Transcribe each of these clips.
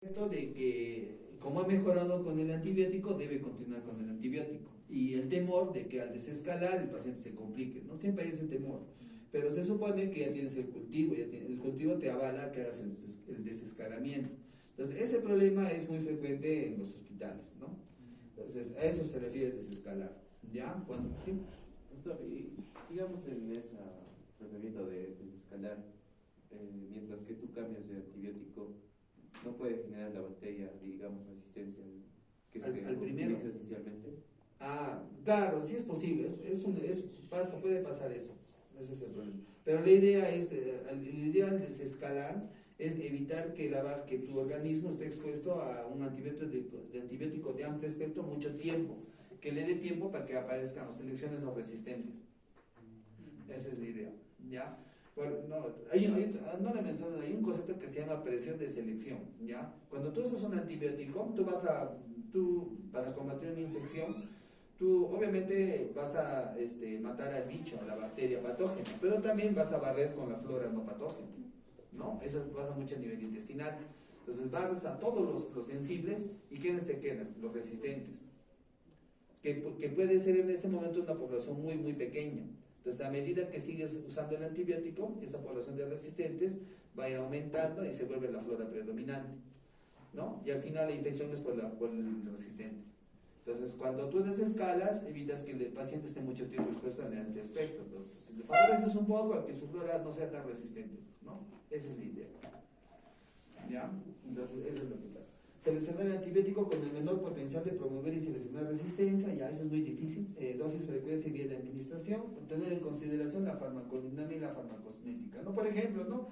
De que como ha mejorado con el antibiótico, debe continuar con el antibiótico. Y el temor de que al desescalar el paciente se complique, ¿no? Siempre hay ese temor. Pero se supone que ya tienes el cultivo, el cultivo te avala que hagas el desescalamiento. Entonces, ese problema es muy frecuente en los hospitales, ¿no? Entonces, a eso se refiere desescalar. ¿Ya? Cuando, ¿sí? Doctor, y digamos en ese tratamiento de desescalar, mientras que tú cambias de antibiótico, no puede generar la bacteria, digamos, resistencia que se primero utiliza inicialmente. Ah, claro, sí es posible, puede pasar eso, ese es el problema. Pero la idea es, el ideal de desescalar es evitar que tu organismo esté expuesto a un antibiótico de amplio espectro mucho tiempo, que le dé tiempo para que aparezcan o selecciones no resistentes. Esa es la idea, ¿ya? Bueno, no le mencionas, hay un concepto que se llama presión de selección, ¿ya? Cuando tú usas un antibiótico, para combatir una infección, tú obviamente vas a matar al bicho, a la bacteria patógena, pero también vas a barrer con la flora no patógena, ¿no? Eso pasa mucho a nivel intestinal. Entonces barres a todos los sensibles y ¿quiénes te quedan? Los resistentes, que puede ser en ese momento una población muy, muy pequeña. Entonces, a medida que sigues usando el antibiótico, esa población de resistentes va a ir aumentando y se vuelve la flora predominante, ¿no? Y al final la infección es por el resistente. Entonces, cuando tú desescalas, evitas que el paciente esté mucho tiempo expuesto al amplio espectro. Entonces, le favoreces un poco a que su flora no sea tan resistente, ¿no? Esa es la idea. ¿Ya? Entonces, eso es lo que pasa. Seleccionar el antibiótico con el menor potencial de promover y seleccionar resistencia, ya eso es muy difícil. Dosis, frecuencia y vía de administración. Tener en consideración la farmacodinámica y la farmacocinética, ¿no? Por ejemplo, ¿no?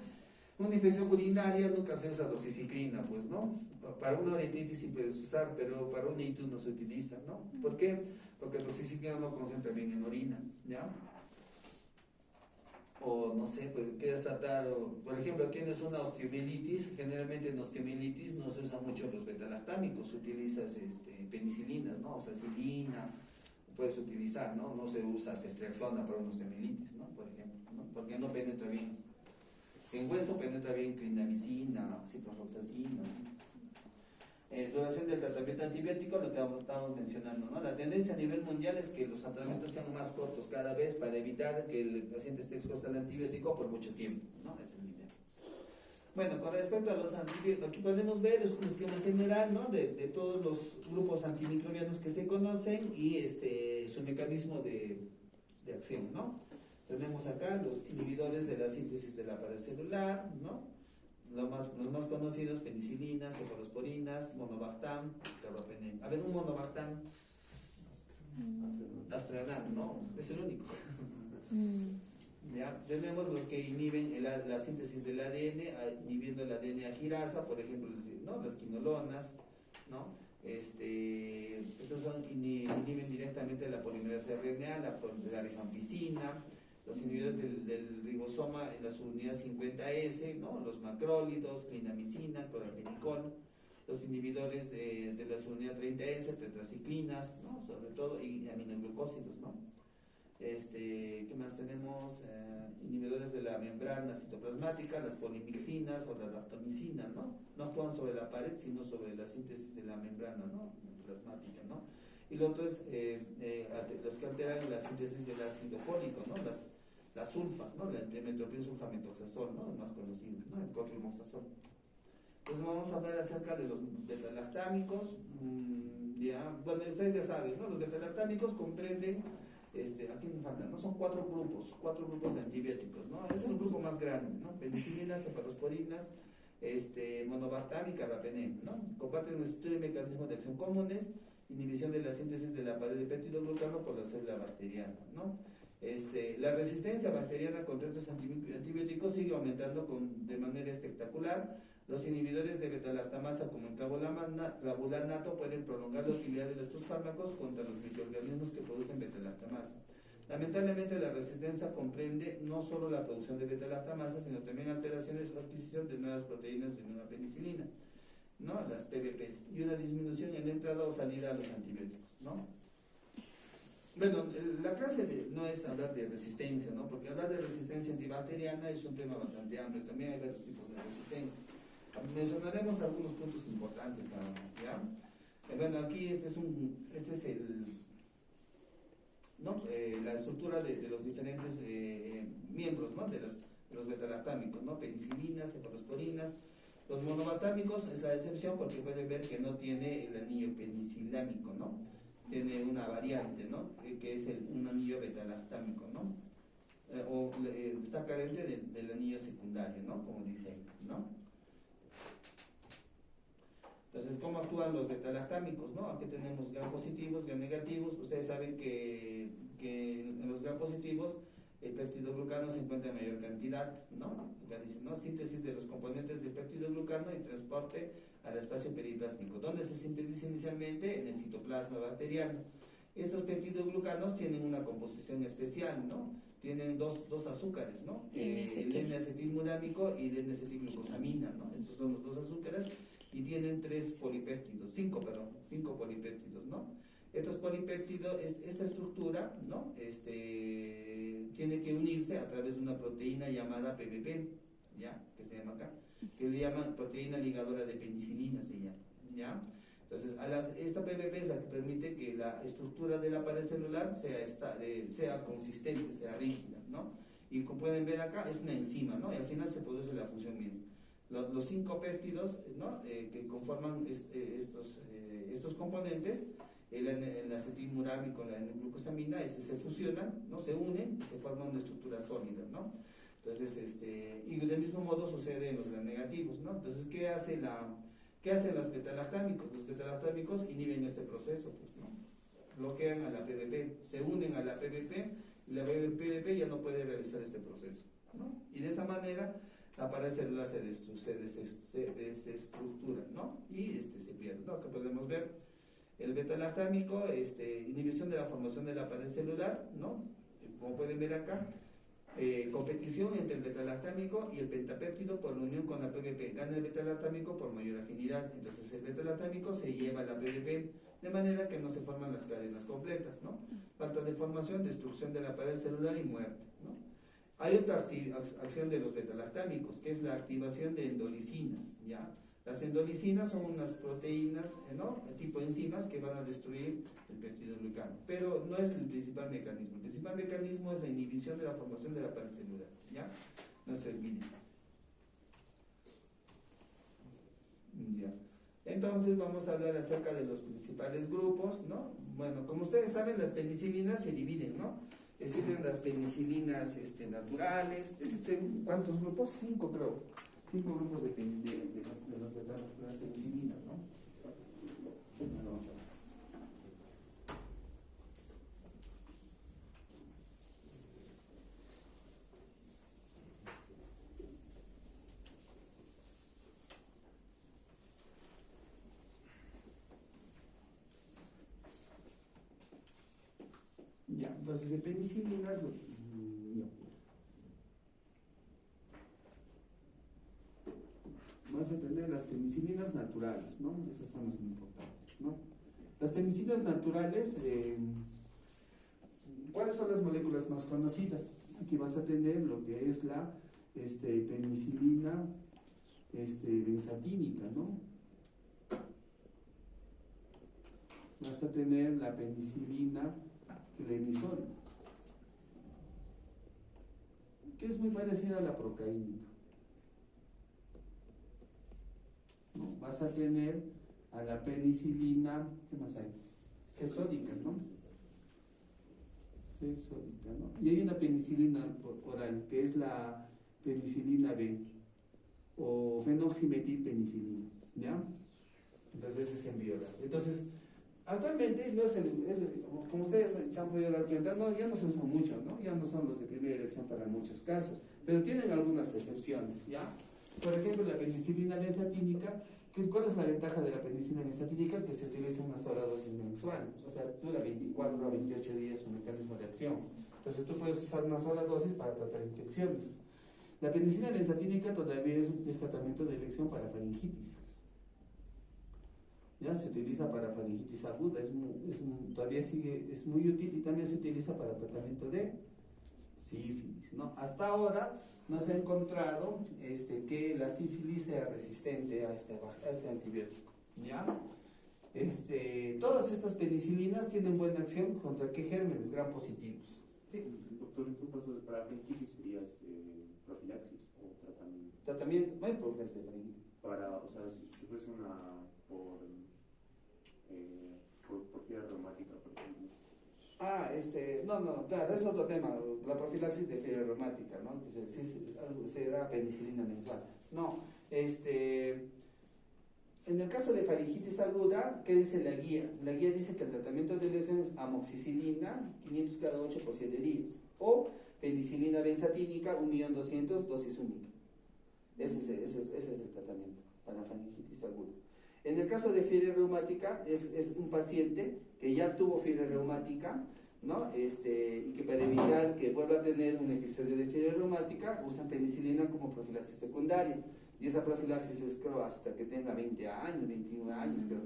Una infección urinaria nunca se usa doxiciclina, pues, ¿no? Para una oretitis sí puedes usar, pero para un ictus no se utiliza, ¿no? ¿Por qué? Porque el doxiciclina no concentra bien en orina, ¿ya? O no sé, pues quieres tratar, por ejemplo, tienes una osteomielitis, generalmente en osteomielitis no se usan mucho los betalactámicos, utilizas penicilinas, ¿no? O sacilina, puedes utilizar, ¿no? No se usa ceftriaxona para una osteomielitis, ¿no? Por ejemplo, ¿no? Porque no penetra bien. En hueso penetra bien clindamicina, ciprofloxacina. Duración del tratamiento antibiótico, lo que estábamos mencionando, ¿no? La tendencia a nivel mundial es que los tratamientos sean más cortos cada vez para evitar que el paciente esté expuesto al antibiótico por mucho tiempo, ¿no? Esa es la idea. Bueno, con respecto a los antibióticos, aquí podemos ver es un esquema general, ¿no? De todos los grupos antimicrobianos que se conocen y su mecanismo de acción, ¿no? Tenemos acá los inhibidores de la síntesis de la pared celular, ¿no? Los más conocidos, penicilinas, cefalosporinas, monobactam, carbapenem. A ver, un monobactam, Astranan, ¿no? Es el único. ¿Ya? Tenemos los que inhiben la síntesis del ADN, inhibiendo el ADN agirasa, por ejemplo, ¿no? Las quinolonas, ¿no? Estos inhiben directamente la polimerasa RNA, la rifampicina, los inhibidores del ribosoma en la subunidad 50S, ¿no? Los macrólidos, clindamicina, cloraphenicol, los inhibidores de la subunidad 30S, tetraciclinas, ¿no? Sobre todo, y aminoglucósidos, ¿no? ¿Qué más tenemos? Inhibidores de la membrana citoplasmática, las polimixinas o la daptomicina, ¿no? No actúan sobre la pared, sino sobre la síntesis de la membrana, ¿no? Plasmática, ¿no? Y lo otro es los que alteran la síntesis del ácido fólico, ¿no? Las sulfas, ¿no? El trimetoprim sulfamethoxazol, ¿no? El más conocido, ¿no? El cotrimoxazol. Entonces vamos a hablar acerca de los betalactámicos. Ya, bueno, ustedes ya saben, ¿no? Los betalactámicos comprenden, aquí me faltan, ¿no? Son cuatro grupos de antibióticos, ¿no? Es el grupo más grande, ¿no? Penicilinas, cefalosporinas, monobactam y carbapenem, ¿no? Comparten un estructura y mecanismo de acción comunes, inhibición de la síntesis de la pared de peptidoglucano por la célula bacteriana, ¿no? La resistencia bacteriana contra estos antibióticos sigue aumentando de manera espectacular. Los inhibidores de betalactamasa como el clavulanato pueden prolongar la utilidad de estos fármacos contra los microorganismos que producen betalactamasa. Lamentablemente la resistencia comprende no solo la producción de betalactamasa, sino también alteraciones o adquisición de nuevas proteínas de nueva penicilina, ¿no? Las PBPs, y una disminución en la entrada o salida a los antibióticos, ¿no? Bueno, la clase no es hablar de resistencia, ¿no? Porque hablar de resistencia antibacteriana es un tema bastante amplio. También hay varios tipos de resistencia. Mencionaremos algunos puntos importantes nada más, ¿ya? Bueno, aquí este es el, ¿no? La estructura de los diferentes miembros, ¿no? De los betalactámicos, ¿no? Penicilinas, cefalosporinas. Los monobaltámicos es la excepción porque pueden ver que no tiene el anillo penicilámico, ¿no? Tiene una variante, ¿no? Que es un anillo betalactámico, ¿no? Está carente del anillo secundario, ¿no? Como dice ahí, ¿no? Entonces, ¿cómo actúan los betalactámicos, no? Aquí tenemos gram positivos, gram negativos. Ustedes saben que en los gram positivos el peptidoglucano se encuentra en mayor cantidad, ¿no? Acá dice, ¿no? Síntesis de los componentes del peptidoglucano y transporte al espacio periplásmico. ¿Dónde se sintetiza inicialmente? En el citoplasma bacteriano. Estos peptidoglucanos tienen una composición especial, ¿no? Tienen dos azúcares, ¿no? El N-acetilmurámico y el N-acetilglucosamina, ¿no? Estos son los dos azúcares y tienen cinco polipéptidos, ¿no? Estos polipéptidos, esta estructura, ¿no? Tiene que unirse a través de una proteína llamada PBP, ¿ya? Que se llama acá, que le llaman proteína ligadora de penicilina, se llama, ¿ya? Entonces, esta PBP es la que permite que la estructura de la pared celular sea consistente, sea rígida, ¿no? Y como pueden ver acá, es una enzima, ¿no? Y al final se produce la función misma. Los 5 péptidos, ¿no? Que conforman estos componentes, el acetilmurámico con la N-glucosamina, se fusionan, ¿no? Se unen y se forma una estructura sólida, ¿no? Entonces, y del mismo modo sucede en los gram negativos, ¿no? Entonces, ¿qué hacen los betalactámicos? Los betalactámicos inhiben este proceso, pues, ¿no? Bloquean a la PBP, se unen a la PBP y la PBP ya no puede realizar este proceso, ¿no? Y de esa manera la pared celular se desestructura, ¿no? Y se pierde, ¿no? Acá podemos ver el betalactámico, inhibición de la formación de la pared celular, ¿no? Como pueden ver acá, competición entre el betalactámico y el pentapéptido por la unión con la PBP. Gana el betalactámico por mayor afinidad. Entonces el betalactámico se lleva a la PBP, de manera que no se forman las cadenas completas, ¿no? Falta de formación, destrucción de la pared celular y muerte, ¿no? Hay otra acción de los betalactámicos, que es la activación de endolicinas, ¿ya? Las endolicinas son unas proteínas, ¿no? Tipo enzimas que van a destruir el peptidoglucano, pero no es el principal mecanismo. El principal mecanismo es la inhibición de la formación de la pared celular, ¿ya? No se olviden. Ya. Entonces vamos a hablar acerca de los principales grupos, ¿no? Bueno, como ustedes saben, las penicilinas se dividen, ¿no? Existen las penicilinas naturales. Existen, ¿cuántos grupos? 5, creo. 5 grupos de las penicilinas, ¿no? Bueno, vamos a ver. Ya, entonces de penicilinas, vamos a entender las penicilinas naturales, ¿no? Esas son las muy importantes, ¿no? Las penicilinas naturales, ¿cuáles son las moléculas más conocidas? Aquí vas a tener lo que es la penicilina benzatínica, ¿no? Vas a tener la penicilina clemizol, que es muy parecida a la procaínica, ¿no? Vas a tener a la penicilina, ¿qué más hay? Gesódica, ¿no? Gesódica, ¿no? Y hay una penicilina oral, que es la penicilina B, o fenoximetilpenicilina, ¿ya? Entonces ese es en viola. Entonces, actualmente, no como ustedes se han podido dar cuenta, ya no se usan mucho, ¿no? Ya no son los de primera elección para muchos casos, pero tienen algunas excepciones, ¿ya? Por ejemplo, la penicilina benzatínica. ¿Cuál es la ventaja de la penicilina benzatínica? Que se utiliza una sola dosis mensual, o sea, dura 24 a 28 días su mecanismo de acción. Entonces tú puedes usar una sola dosis para tratar infecciones. La penicilina benzatínica todavía es tratamiento de elección para faringitis. Ya se utiliza para faringitis aguda, todavía es muy útil, y también se utiliza para tratamiento de sífilis, ¿no? Hasta ahora no se ha encontrado que la sífilis sea resistente a este antibiótico, ¿ya? Todas estas penicilinas tienen buena acción contra qué gérmenes gram positivos. Sí. Doctor, en tu caso, para faringitis sería profilaxis o tratamiento. Tratamiento, no hay problemas de faringitis. Para, o sea, si fuese una por fiebre reumática, por ejemplo. No, claro, es otro tema, la profilaxis de fiebre reumática, ¿no? Que se da penicilina mensual. No, en el caso de faringitis aguda, ¿qué dice la guía? La guía dice que el tratamiento de elección es amoxicilina, 500 cada 8 por 7 días, o penicilina benzatínica, 1.200.000 dosis única. Ese es el tratamiento para faringitis aguda. En el caso de fiebre reumática, es un paciente que ya tuvo fiebre reumática, ¿no? Y que para evitar que vuelva a tener un episodio de fiebre reumática, usan penicilina como profilaxis secundaria. Y esa profilaxis es, creo, hasta que tenga 20 años, 21 años, creo.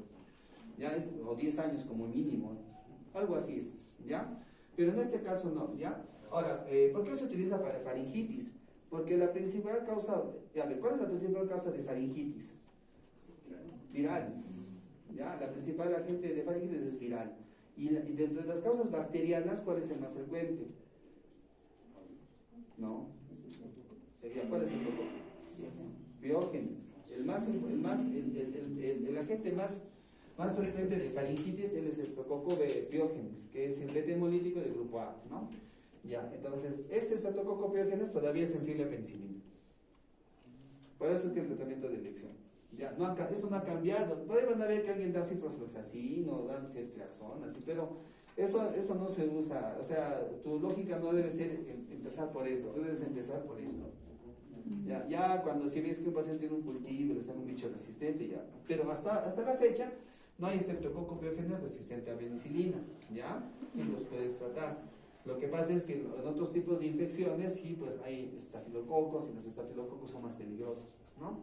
¿Ya? O 10 años como mínimo. Algo así es, ¿ya? Pero en este caso no, ¿ya? Ahora, ¿por qué se utiliza para faringitis? Porque la principal causa, ¿cuál es la principal causa de faringitis? Viral. ¿Ya? La principal agente de faringitis es viral. Y dentro de las causas bacterianas, ¿cuál es el más frecuente? ¿No? ¿Cuál es el poco? Biógenes. El agente más frecuente de faringitis es el Streptococcus biógenes, que es el beta hemolítico del grupo A, ¿no? Ya, entonces, este Streptococcus biógenes todavía es sensible a penicilina. Por eso es que el tratamiento de elección. Ya, esto no ha cambiado. Pueden ver que alguien da ciprofloxacin o da ceftriaxona, así, pero eso no se usa. O sea, tu lógica no debe ser empezar por eso, tú debes empezar por esto. Ya cuando si ves que un paciente tiene un cultivo, está en un bicho resistente, ya. Pero hasta la fecha no hay Streptococcus biógenes resistente a penicilina, ¿ya? Y los puedes tratar. Lo que pasa es que en otros tipos de infecciones sí, pues hay estafilococos y los estafilococos son más peligrosos, pues, ¿no?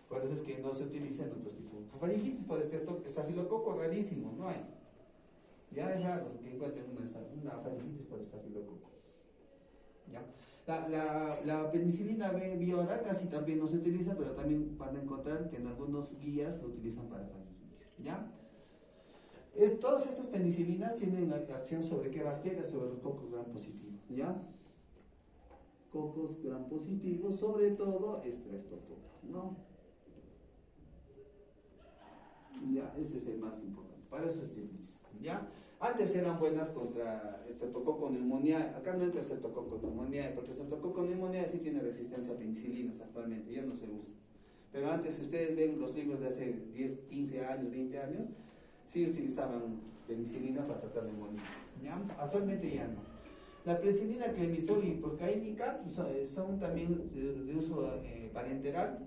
Por eso es que no se utiliza en otros tipos. Faringitis por estafilococo rarísimo, no hay. Ya es raro que encuentren una faringitis por estafilococo. ¿Ya? La penicilina B bioral casi también no se utiliza, pero también van a encontrar que en algunos guías lo utilizan para faringitis. ¿Ya? Todas estas penicilinas tienen acción sobre qué bacterias, sobre los cocos gram positivos. ¿Ya? Cocos gram positivos, sobre todo Streptococcus, ¿no? Ya, ese es el más importante. Para eso se utiliza. ¿Ya? Antes eran buenas contra Streptococcus pneumoniae. Acá no entra Streptococcus pneumoniae, porque Streptococcus pneumoniae sí tiene resistencia a penicilinas actualmente, ya no se usa. Pero antes, si ustedes ven los libros de hace 10, 15 años, 20 años, sí utilizaban penicilina para tratar neumonía. ¿Ya? Actualmente ya no. La penicilina, clemizol y procaínica son también de uso parenteral,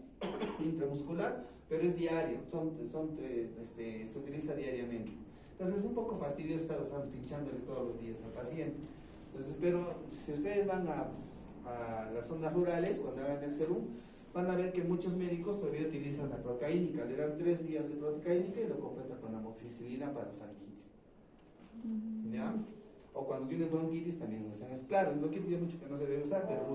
intramuscular, pero es diario, se utiliza diariamente. Entonces es un poco fastidioso estar pinchándole todos los días al paciente. Entonces, pero si ustedes van a las zonas rurales, cuando hagan el serum, van a ver que muchos médicos todavía utilizan la procaínica, le dan 3 días de procaínica y lo completan con amoxicilina para faringitis. ¿Ya? O cuando tienen bronquitis también usan eso. Claro, en bronquitis hay mucho que no se debe usar, pero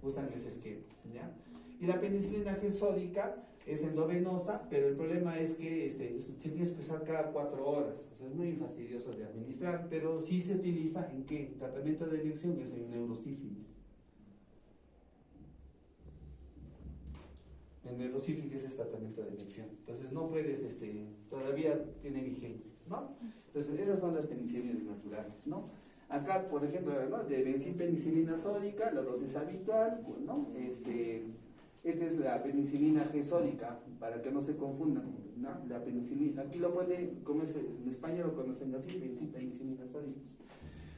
usan ese esquema. ¿Ya? Y la penicilina G sódica es endovenosa, pero el problema es que se tiene que usar cada 4 horas. O sea, es muy fastidioso de administrar, pero sí se utiliza en qué? Tratamiento de elección, que es en neurosífilis. En neurosífilis es tratamiento de elección. Entonces no puedes, todavía tiene vigencia, ¿no? Entonces esas son las penicilinas naturales, ¿no? Acá, por ejemplo, ¿no? De bencilpenicilina sódica, la dosis habitual, ¿no? Esta es la penicilina G sódica, para que no se confundan, ¿no? La penicilina, aquí lo pone, como es en España lo conocen así, bencilpenicilina sódica.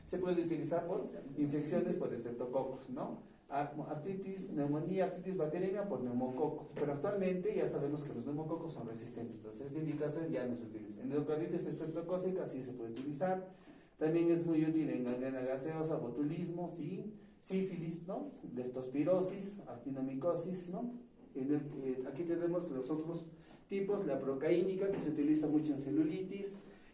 Se puede utilizar por infecciones por estreptococos, ¿no? Artritis, neumonía, artritis bacteriana por neumococo. Pero actualmente ya sabemos que los neumococos son resistentes, entonces esta indicación ya no se utiliza. En endocarditis estreptocócica sí se puede utilizar. También es muy útil en gangrena gaseosa, botulismo, sí, sífilis, ¿no? Leptospirosis, actinomicosis, ¿no? Aquí tenemos los otros tipos, la procaínica, que se utiliza mucho en celulitis,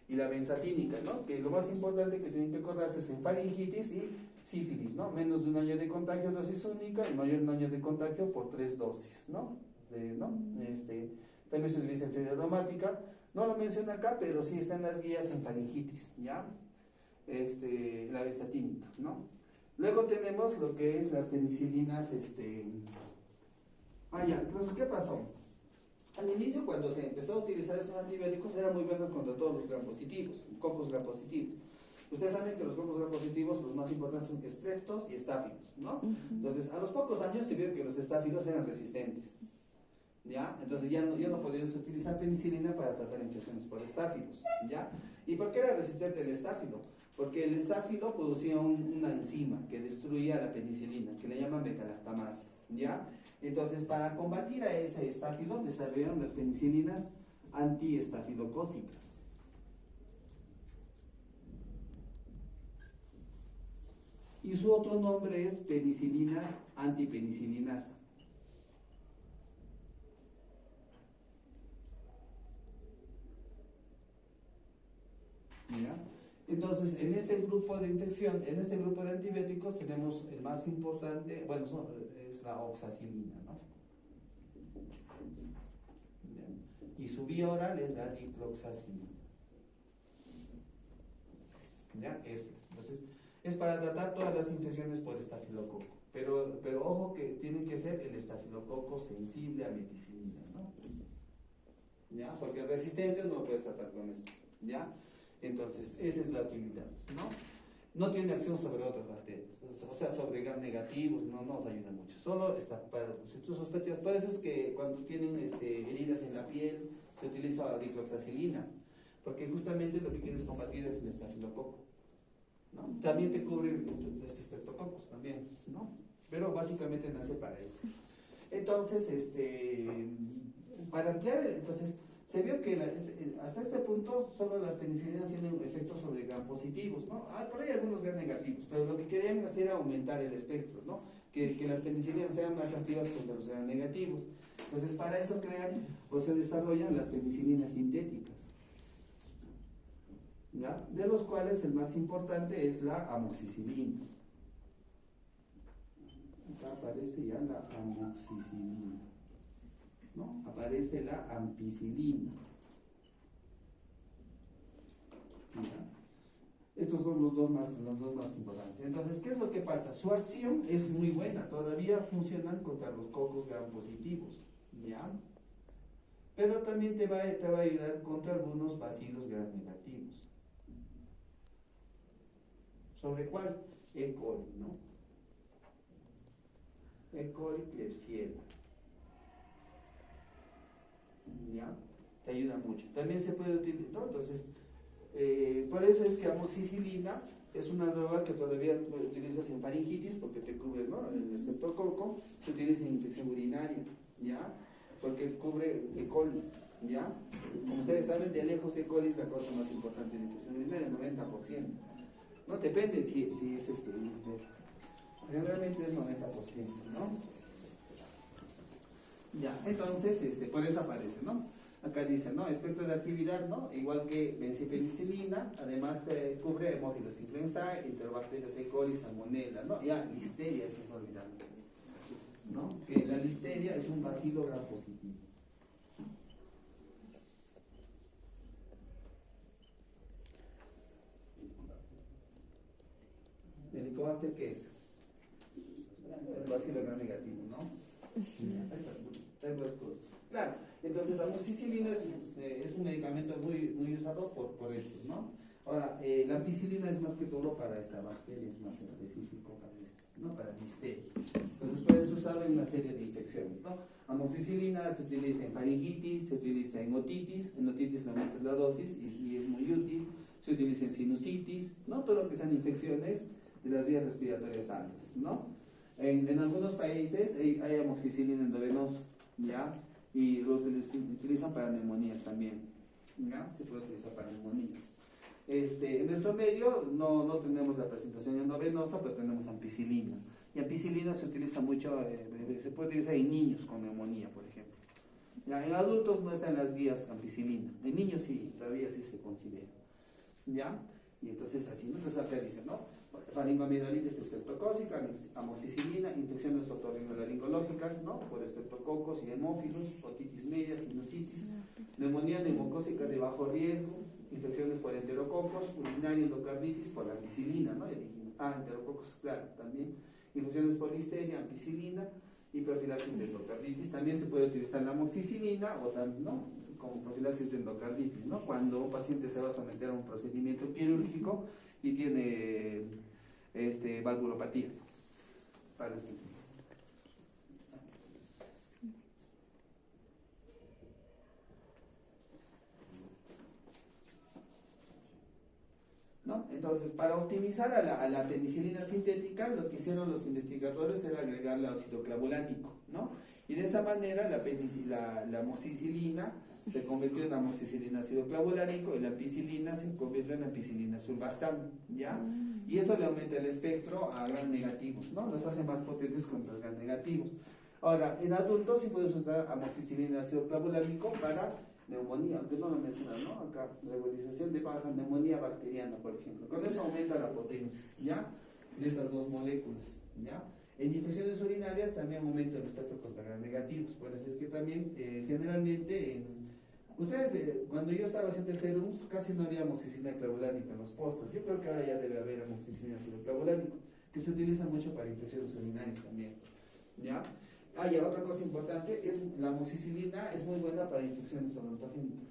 y la benzatínica, ¿no? Que lo más importante que tienen que acordarse es en faringitis y sífilis, ¿no? Menos de un año de contagio, dosis única, y mayor de un año de contagio por 3 dosis, ¿no? También se utiliza en fiebre reumática, no lo menciona acá, pero sí está en las guías en faringitis, ¿ya? La estatínica, ¿no? Luego tenemos lo que es las penicilinas, entonces, ¿qué pasó? Al inicio, cuando se empezó a utilizar esos antibióticos, era muy bueno contra todos los gram positivos, cocos gram positivos. Ustedes saben que los cocos gram positivos, los más importantes son estreptos y estáfilos, ¿no? Entonces, a los pocos años se vio que los estáfilos eran resistentes, ¿ya? Entonces ya no podían utilizar penicilina para tratar infecciones por estáfilos, ¿ya? ¿Y por qué era resistente el estáfilo? Porque el estáfilo producía una enzima que destruía la penicilina, que le llaman beta-lactamasa, ¿ya? Entonces, para combatir a ese estáfilo, desarrollaron las penicilinas antiestafilocócicas. Y su otro nombre es penicilinas antipenicilinasa. ¿Ya? Entonces, en este grupo de infección, en este grupo de antibióticos, tenemos el más importante, bueno, es la oxacilina, ¿no? ¿Ya? Y su vía oral es la dicloxacilina. ¿Ya? Entonces, es para tratar todas las infecciones por estafilococo. Pero ojo que tiene que ser el estafilococo sensible a meticilina, ¿no? ¿Ya? Porque el resistente no lo puedes tratar con esto, ¿ya? Entonces, esa es la utilidad, ¿no? No tiene acción sobre otras bacterias, o sea, sobre gram negativos, no nos ayuda mucho. Solo está para, si tú sospechas, por eso es que cuando tienen heridas en la piel, se utiliza la dicloxacilina, porque justamente lo que quieres combatir es el estafilococo, ¿no? También te cubre los estreptococos también, ¿no? Pero básicamente nace para eso. Entonces, para ampliar, entonces, se vio que hasta este punto solo las penicilinas tienen efectos sobre gram positivos, ¿no? Por ahí algunos gram negativos, pero lo que querían hacer era aumentar el espectro, ¿no? Que las penicilinas sean más activas contra los gram negativos. Entonces, para eso crean o se desarrollan las penicilinas sintéticas, ¿ya? De los cuales el más importante es la amoxicilina. Acá aparece ya la amoxicilina, ¿no? Aparece la ampicilina. ¿Ya? Estos son los dos más importantes. Entonces, ¿qué es lo que pasa? Su acción es muy buena, todavía funcionan contra los cocos gram positivos, ¿ya? Pero también te va a ayudar contra algunos bacilos gram negativos. ¿Sobre cuál? E. coli, ¿no? E. coli, Klebsiella. ¿Ya? Te ayuda mucho. También se puede utilizar, ¿no? Entonces, por eso es que amoxicilina es una droga que todavía utilizas en faringitis porque te cubre, ¿no? El estreptococo, se utiliza en infección urinaria, ¿ya? Porque cubre E. coli, ¿ya? Como ustedes saben, de lejos E. coli es la causa más importante de la infección urinaria, el 90%. No depende si es realmente es 90%, ¿no? Ya, entonces, por eso aparece, ¿no? Acá dice, ¿no? Espectro de actividad, ¿no? Igual que bencipenicilina, además cubre Haemophilus influenzae, Enterobacterias E. coli, Salmonella, ¿no? Ya, listeria, esto es olvidable, ¿no? Que la listeria es un bacilo gram positivo. ¿El Helicobacter qué es? El bacilo gram negativo, ¿no? Claro, entonces amoxicilina es un medicamento muy usado por estos, ¿no? Ahora, la ampicilina es más que todo para esta bacteria, es más específico para esto, ¿no? Para listeria. Entonces puedes usarlo en una serie de infecciones, ¿no? Amoxicilina se utiliza en faringitis, se utiliza en otitis le aumentas la dosis y es muy útil, se utiliza en sinusitis, ¿no? Todo lo que sean infecciones de las vías respiratorias altas, ¿no? En algunos países hay amoxicilina endovenoso, ¿ya? Y lo utilizan para neumonías también, ¿ya? Se puede utilizar para neumonías. En nuestro medio no tenemos la presentación endovenosa, pero tenemos ampicilina. Y ampicilina se utiliza mucho, se puede utilizar en niños con neumonía, por ejemplo. ¿Ya? En adultos no están las guías ampicilina, en niños sí, todavía sí se considera, ¿ya? Y entonces así, ¿no? Entonces acá dice, ¿no? Faringoamidalitis estreptocócica, amoxicilina, infecciones otorrinolaringológicas, ¿no? Por estreptococos y hemófilos, otitis media, sinusitis, neumonía neumocócica de bajo riesgo, infecciones por enterococos, urinaria, endocarditis por la ampicilina, ¿no? Enterococos, claro, también. Infecciones por listeria, ampicilina y profilaxis de endocarditis. También se puede utilizar la amoxicilina o también, ¿no? Como profilaxis de endocarditis, ¿no? Cuando un paciente se va a someter a un procedimiento quirúrgico y tiene valvulopatías. Para eso. ¿No? Entonces, para optimizar a la penicilina sintética, lo que hicieron los investigadores era agregarle ácido clavulánico, ¿no? Y de esa manera la amoxicilina se convirtió en amoxicilina ácido clavulánico y la ampicilina se convirtió en ampicilina sulbactam, ¿ya? Y eso le aumenta el espectro a gram negativos, ¿no? Los hace más potentes contra los gram negativos. Ahora, en adultos sí puedes usar amoxicilina ácido clavulánico para neumonía, aunque no lo mencionan, ¿no? Acá, regularización de baja neumonía bacteriana, por ejemplo. Con eso aumenta la potencia, ¿ya? De estas dos moléculas, ¿ya? En infecciones urinarias también aumenta el espectro contra gram negativos. Por eso es que también, generalmente, ustedes, cuando yo estaba haciendo el serum, casi no había amoxicilina clavulánica en los postres. Yo creo que ahora ya debe haber amoxicilina ácido clavulánico, que se utiliza mucho para infecciones urinarias también, ¿ya? Ya otra cosa importante es la amoxicilina es muy buena para infecciones odontogénicas.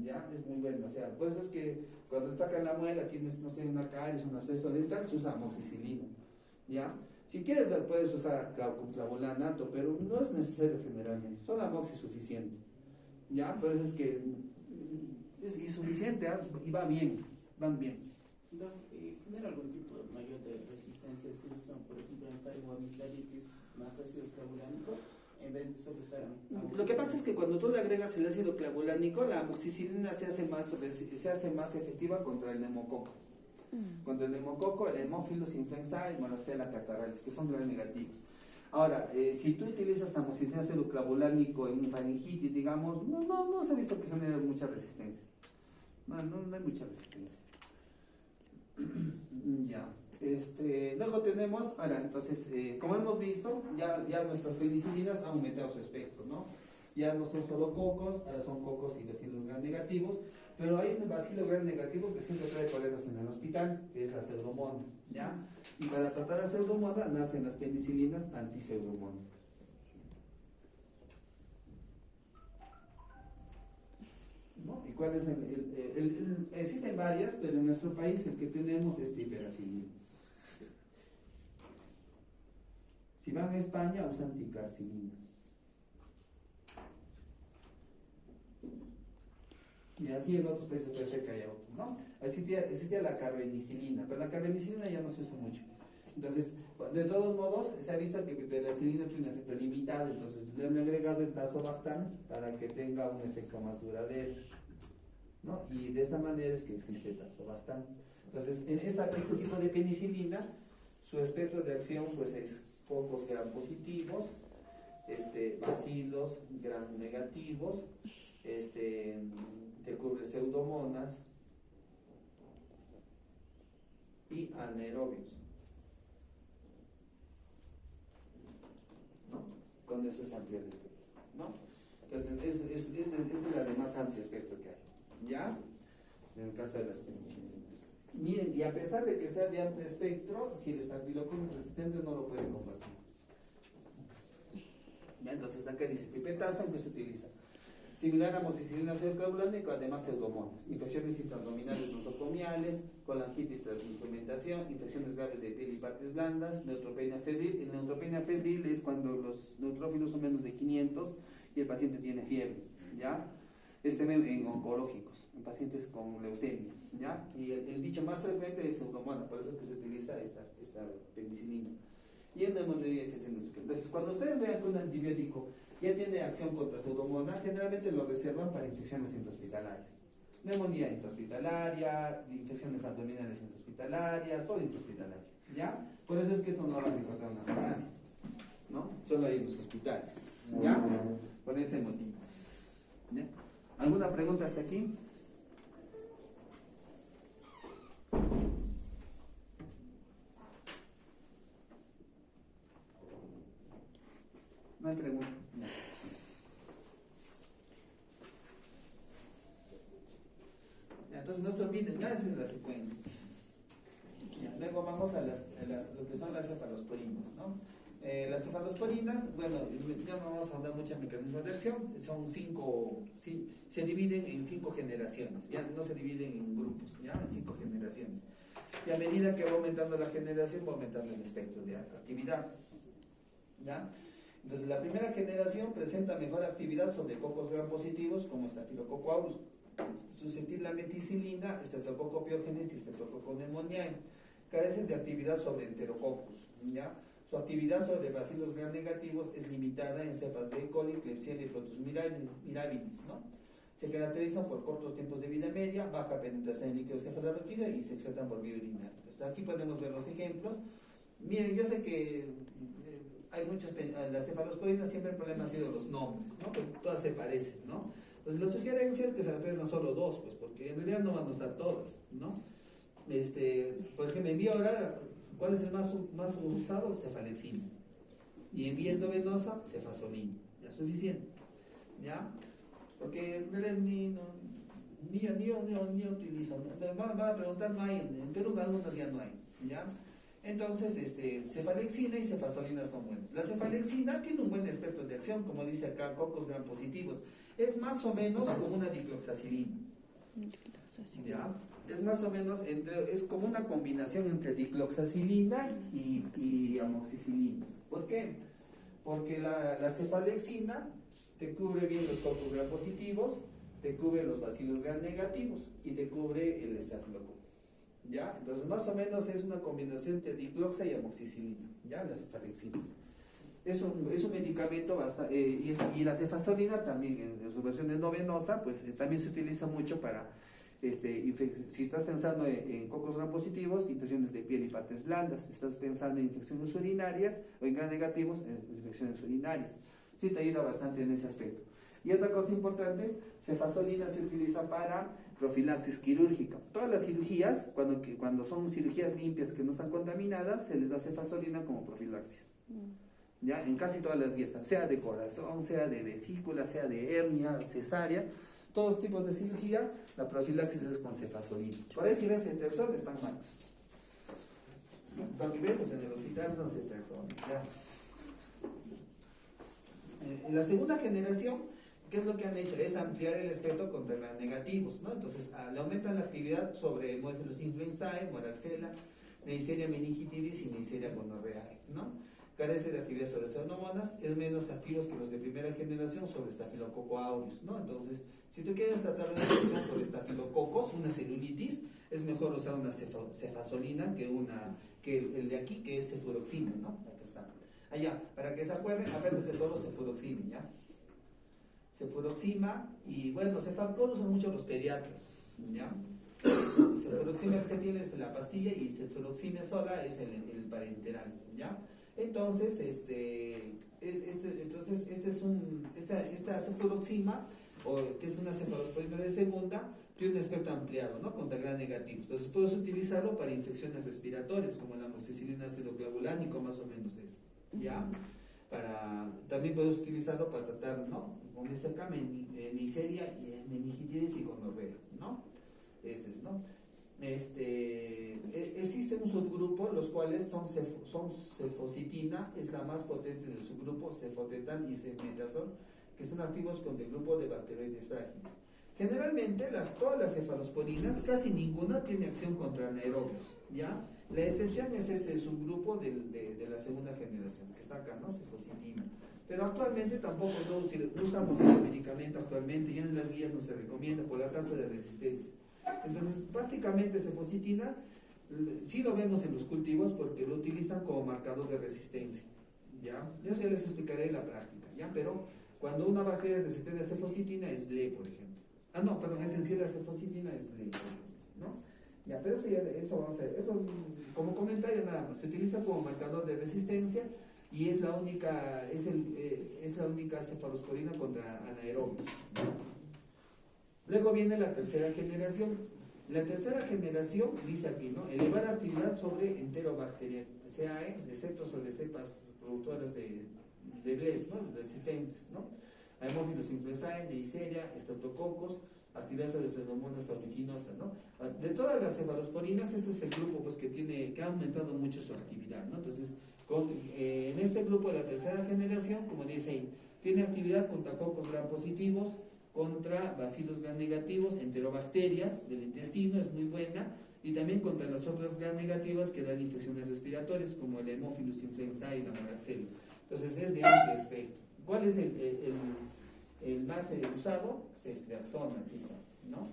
Ya, es muy buena. O sea, por eso es que cuando sacan la muela, tienes, no sé, una caries, un absceso dental, se usa amoxicilina. Ya, si quieres, puedes usar clavulanato, pero no es necesario generalmente, solo amoxi suficiente. Ya, por eso es que es suficiente, ¿eh? Y va bien, van bien. ¿Genera algún tipo mayor de resistencia si usan, por ejemplo, en faringoamigdalitis más ácido clavulánico en vez de solo usar amoxicilina? Lo que pasa es que cuando tú le agregas el ácido clavulánico, la amoxicilina se hace más efectiva contra el neumococo. Contra el neumococo, el hemófilos influenzae y monoxela catarrhalis, que son gram negativos. Ahora, si tú utilizas amoxicilina ácido clavulánico en faringitis, digamos, no se ha visto que genere mucha resistencia. No hay mucha resistencia. Ya. Luego tenemos, ahora, entonces, como hemos visto, ya nuestras penicilinas han aumentado su espectro, ¿no? Ya no son solo cocos, ahora son cocos y bacilos gram negativos, pero hay un bacilo gram negativo que siempre trae problemas en el hospital, que es la pseudomonas, ¿ya? Y para tratar la pseudomonas nacen las penicilinas antipseudomónicas. ¿No? ¿Y cuál es existen varias, pero en nuestro país el que tenemos es piperacilina. Si van a España usan ticarcilina. Y así en otros países puede ser que haya otros, ¿no? Existía la carbenicilina, pero la carbenicilina ya no se usa mucho. Entonces, de todos modos, se ha visto que piperacilina tiene un efecto limitado, entonces le han agregado el tazobactam para que tenga un efecto más duradero, ¿no? Y de esa manera es que existe el tazobactam. Entonces, en este tipo de penicilina, su espectro de acción pues es cocos gram positivos, bacilos gram negativos, te cubre pseudomonas y anaerobios, ¿no? Con eso es amplio el espectro, ¿no? Entonces, esta es la de más amplio espectro que hay, ¿ya? En el caso de las penicilinas. Miren, y a pesar de que sea de amplio espectro, si el estafilococcus resistente no lo puede combatir. ¿Ya? Entonces, acá dice pipetazo, que se utiliza similar a amoxicilina ácido clavulánico, además pseudomonas, infecciones intraabdominales nosocomiales, colangitis tras instrumentación, infecciones graves de piel y partes blandas, neutropenia febril. El neutropenia febril es cuando los neutrófilos son menos de 500 y el paciente tiene fiebre, ¿ya? En oncológicos, en pacientes con leucemia, ¿ya? Y el dicho más frecuente es pseudomonas, por eso que se utiliza esta penicilina. Y en neumonía es entonces, cuando ustedes vean que un antibiótico ya tiene acción contra pseudomonas, generalmente lo reservan para infecciones intrahospitalarias. Neumonía intrahospitalaria, infecciones abdominales intrahospitalarias, todo intrahospitalario, ¿ya? Por eso es que esto no lo van a encontrar en una farmacia, ¿no? Solo hay en los hospitales, ¿ya? Por ese motivo, ¿ya? ¿Alguna pregunta hasta aquí? entonces no se olviden, ya esa es la secuencia. Ya, luego vamos a lo que son las cefalosporinas, ¿no? Las cefalosporinas, bueno, ya no vamos a andar mucho en mecanismos de acción, son 5, se dividen en 5 generaciones, ya no se dividen en grupos, ya en 5 generaciones. Y a medida que va aumentando la generación, va aumentando el espectro de actividad, ¿ya? Entonces la primera generación presenta mejor actividad sobre cocos gram positivos como Staphylococcus aureus, susceptible a meticilina, Streptococcus pyogenes y Streptococcus pneumoniae. Carecen de actividad sobre enterococos, ¿ya? Su actividad sobre bacilos gram negativos es limitada en cepas de E. coli, Klebsiella y Proteus mirabilis, ¿no? Se caracterizan por cortos tiempos de vida media, baja penetración en líquido cefalorraquídeo y se excretan por vía urinaria. Entonces, aquí podemos ver los ejemplos. Miren, yo sé que hay muchas, las cefalosporinas siempre el problema ha sido los nombres, ¿no? Pero todas se parecen, ¿no? Entonces, la sugerencia es que se aprendan solo 2, pues, porque en realidad no van a usar todas, ¿no? Por ejemplo, en vía oral, ¿cuál es el más usado? Cefalexina. Y en vía endovenosa, cefazolina. Ya, suficiente. ¿Ya? Porque en realidad ni utilizo. Van a preguntar, no hay. En Perú algunos ya no hay. ¿Ya? Entonces, cefalexina y cefazolina son buenos. La cefalexina tiene un buen espectro de acción, como dice acá, cocos gram positivos. Es más o menos como una dicloxacilina. ¿Ya? Es más o menos es como una combinación entre dicloxacilina y amoxicilina. ¿Por qué? Porque la cefalexina te cubre bien los cocos gram positivos, te cubre los bacilos gram negativos y te cubre el estafilococo. ¿Ya? Entonces más o menos es una combinación entre dicloxa y amoxicilina, ¿ya? La cefalexina. Es un medicamento bastante, y la cefazolina también en su versión endovenosa, pues también se utiliza mucho para si estás pensando en cocos gram positivos, infecciones de piel y partes blandas. Estás pensando en infecciones urinarias o en gram negativos, infecciones urinarias. Sí, te ayuda bastante en ese aspecto. Y otra cosa importante, cefazolina se utiliza para profilaxis quirúrgica. Todas las cirugías, cuando son cirugías limpias que no están contaminadas, se les da cefazolina como profilaxis. ¿Ya? En casi todas las guías, sea de corazón, sea de vesícula, sea de hernia, cesárea, todos los tipos de cirugía, la profilaxis es con cefazolina. Por ahí si ven ceftriaxona están mal. Lo que vemos en el hospital son ceftriaxona. En la segunda generación, ¿qué es lo que han hecho? Es ampliar el espectro contra gram negativos, ¿no? Entonces, le aumentan la actividad sobre Haemophilus influenzae, Moraxella, Neisseria meningitidis y Neisseria gonorrhoeae, ¿no? Carece de actividad sobre pseudomonas, es menos activos que los de primera generación sobre Staphylococcus aureus, ¿no? Entonces, si tú quieres tratar una infección por estafilococos, una celulitis, es mejor usar una cefazolina que el de aquí, que es cefuroxima, ¿no? Acá está. Allá, para que se acuerden, apréndese solo cefuroxima, ¿ya? Cefuroxima, y bueno, cefaclor usan mucho los pediatras, ¿ya? Cefuroxima exentil es la pastilla y cefuroxima sola es el parenteral, ¿ya? Entonces, esta cefuroxima, que es una cefalosporina de segunda, tiene un espectro ampliado, ¿no? Contra gram negativo. Entonces puedes utilizarlo para infecciones respiratorias, como la amoxicilina ácido clavulánico, más o menos es, ¿ya? También puedes utilizarlo para tratar, ¿no? Como dice acá, Neisseria, meningitidis y gonorrea, ¿no? Ese es, ¿no? Existe un subgrupo, los cuales son cefocitina, es la más potente del subgrupo, cefotetan y cemetazol, que son activos con el grupo de bacteroides frágiles. Generalmente, todas las cefalosporinas, casi ninguna tiene acción contra anaerobios, ¿ya? La excepción es este subgrupo de la segunda generación, que está acá, ¿no? Cefocitina. Pero actualmente tampoco no usamos ese medicamento actualmente, ya en las guías no se recomienda por la tasa de resistencia. Entonces, prácticamente cefocitina sí lo vemos en los cultivos porque lo utilizan como marcador de resistencia, ¿ya? Eso ya les explicaré en la práctica, ¿ya? Pero cuando una bacteria resistente a cefocitina es BLE, por ejemplo. Es sencilla la cefocitina es BLE, ¿no? Ya, pero eso vamos a ver. Eso como comentario nada más. Se utiliza como marcador de resistencia y es la única cefalosporina contra anaerobios, ¿no? Luego viene la tercera generación. La tercera generación dice aquí, ¿no? Elevar la actividad sobre enterobacterias, excepto sobre cepas productoras de BLES, ¿no? Resistentes, ¿no? Haemophilus influenzae, Neisseria, Streptococcus, actividad sobre Pseudomonas aeruginosa, ¿no? De todas las cefalosporinas, este es el grupo pues que ha aumentado mucho su actividad, ¿no? Entonces, en este grupo de la tercera generación, como dice ahí, tiene actividad contra cocos gram positivos, contra bacilos gram negativos, enterobacterias del intestino, es muy buena, y también contra las otras gram negativas que dan infecciones respiratorias, como el Haemophilus influenzae y la Moraxella. Entonces, es de amplio espectro. ¿Cuál es el más usado? Ceftriaxona, aquí está, ¿no?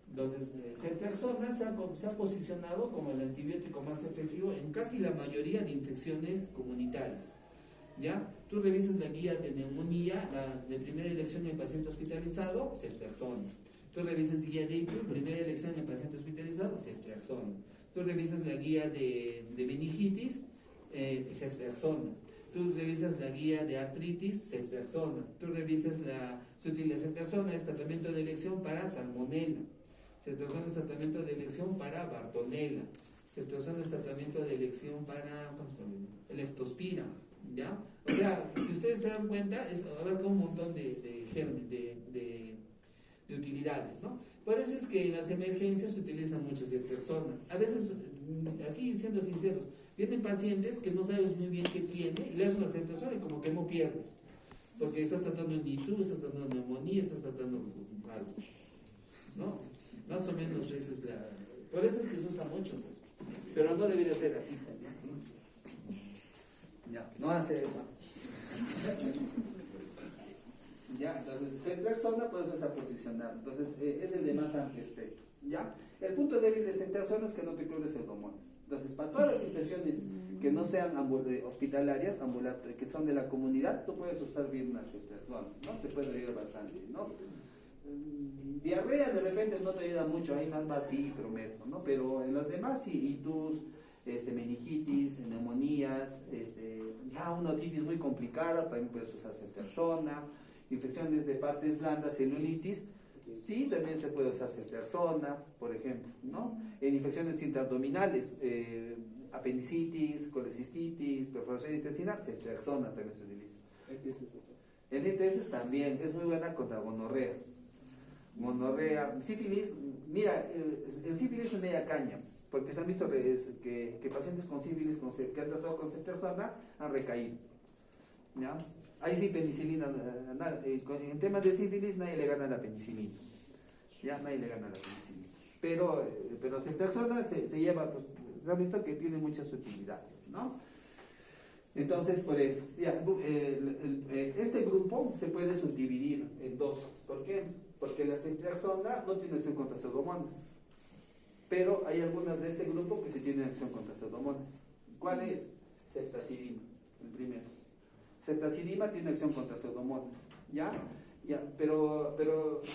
Entonces, ceftriaxona se ha posicionado como el antibiótico más efectivo en casi la mayoría de infecciones comunitarias. ¿Ya? Tú revisas la guía de neumonía, la de primera elección en paciente hospitalizado, ceftriaxona. Tú revisas la guía de ICU, primera elección en paciente hospitalizado, ceftriaxona. Tú revisas la guía de meningitis, ceftriaxona. Tú revisas la guía de artritis, ceftriaxona. Tú revisas se utiliza ceftriaxona, es tratamiento de elección para salmonela. Ceftriaxona es tratamiento de elección para bartonella. Ceftriaxona es tratamiento de elección para, ¿cómo se llama? Leptospira, ¿ya? O sea, si ustedes se dan cuenta, abarca un montón de utilidades, ¿no? Por eso es que en las emergencias se utiliza mucho ceftriaxona. A veces, así siendo sinceros, vienen pacientes que no sabes muy bien qué tiene, y le das una ceftriaxona y como que no pierdes. Porque estás tratando en ITU, estás tratando neumonía, estás tratando algo, ¿no? Más o menos esa es la... Por eso es que se usa mucho, pues. Pero no debería ser así, pues, ¿no? Ya, no hace eso. Ya, entonces, ceftriaxona por eso se ha posicionado. Entonces, es el de más amplio espectro. ¿Ya? El punto débil de ceftriaxona es que no te cubre Pseudomonas. Entonces, para todas las infecciones que no sean hospitalarias, que son de la comunidad, tú puedes usar bien una ceftriaxona, ¿no? Te puede ayudar bastante, ¿no? Diarrea de repente no te ayuda mucho, ahí más vacío, prometo, ¿no? Pero en los demás sí, itus, meningitis, neumonías, ya una otitis muy complicada, también puedes usar ceftriaxona. Infecciones de partes blandas, celulitis, sí, también se puede usar ceftriaxona, por ejemplo, ¿no? En infecciones intraabdominales, apendicitis, colecistitis, perforación intestinal, ceftriaxona también se utiliza. En ETS también, es muy buena contra gonorrea. Sífilis, mira, el sífilis es media caña, porque se han visto que pacientes con sífilis que han tratado con ceftriaxona han recaído, ¿ya? Ahí sí, penicilina, en temas de sífilis nadie le gana a la penicilina, ya nadie le gana a la penicilina, pero ceftriaxona se lleva, pues, se ha visto que tiene muchas utilidades, ¿no? Entonces, por eso, ya, este grupo se puede subdividir en dos. ¿Por qué? Porque la ceftriaxona no tiene acción contra Pseudomonas, pero hay algunas de este grupo que sí tienen acción contra Pseudomonas. ¿Cuál es? Ceftazidima, el primero. Ceftazidima tiene acción contra Pseudomonas, ¿ya? Pero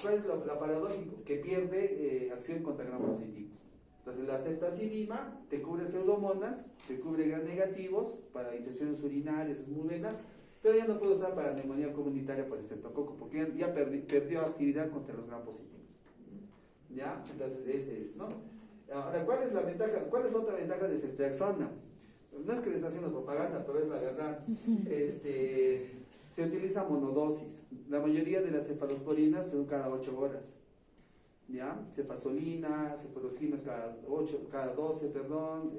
¿cuál es lo paradójico? Que pierde acción contra gram positivos. Entonces la ceftazidima te cubre Pseudomonas, te cubre gram negativos para infecciones urinarias, es muy buena, pero ya no puede usar para neumonía comunitaria por estreptococo, porque ya perdió actividad contra los gram positivos. ¿Ya? Entonces ese es, ¿no? Ahora, ¿cuál es la otra ventaja de ceftriaxona? No es que le está haciendo propaganda, pero es la verdad. Se utiliza monodosis. La mayoría de las cefalosporinas son cada 8 horas. ¿Ya? Cefazolina, cefaloximas cada 12, perdón.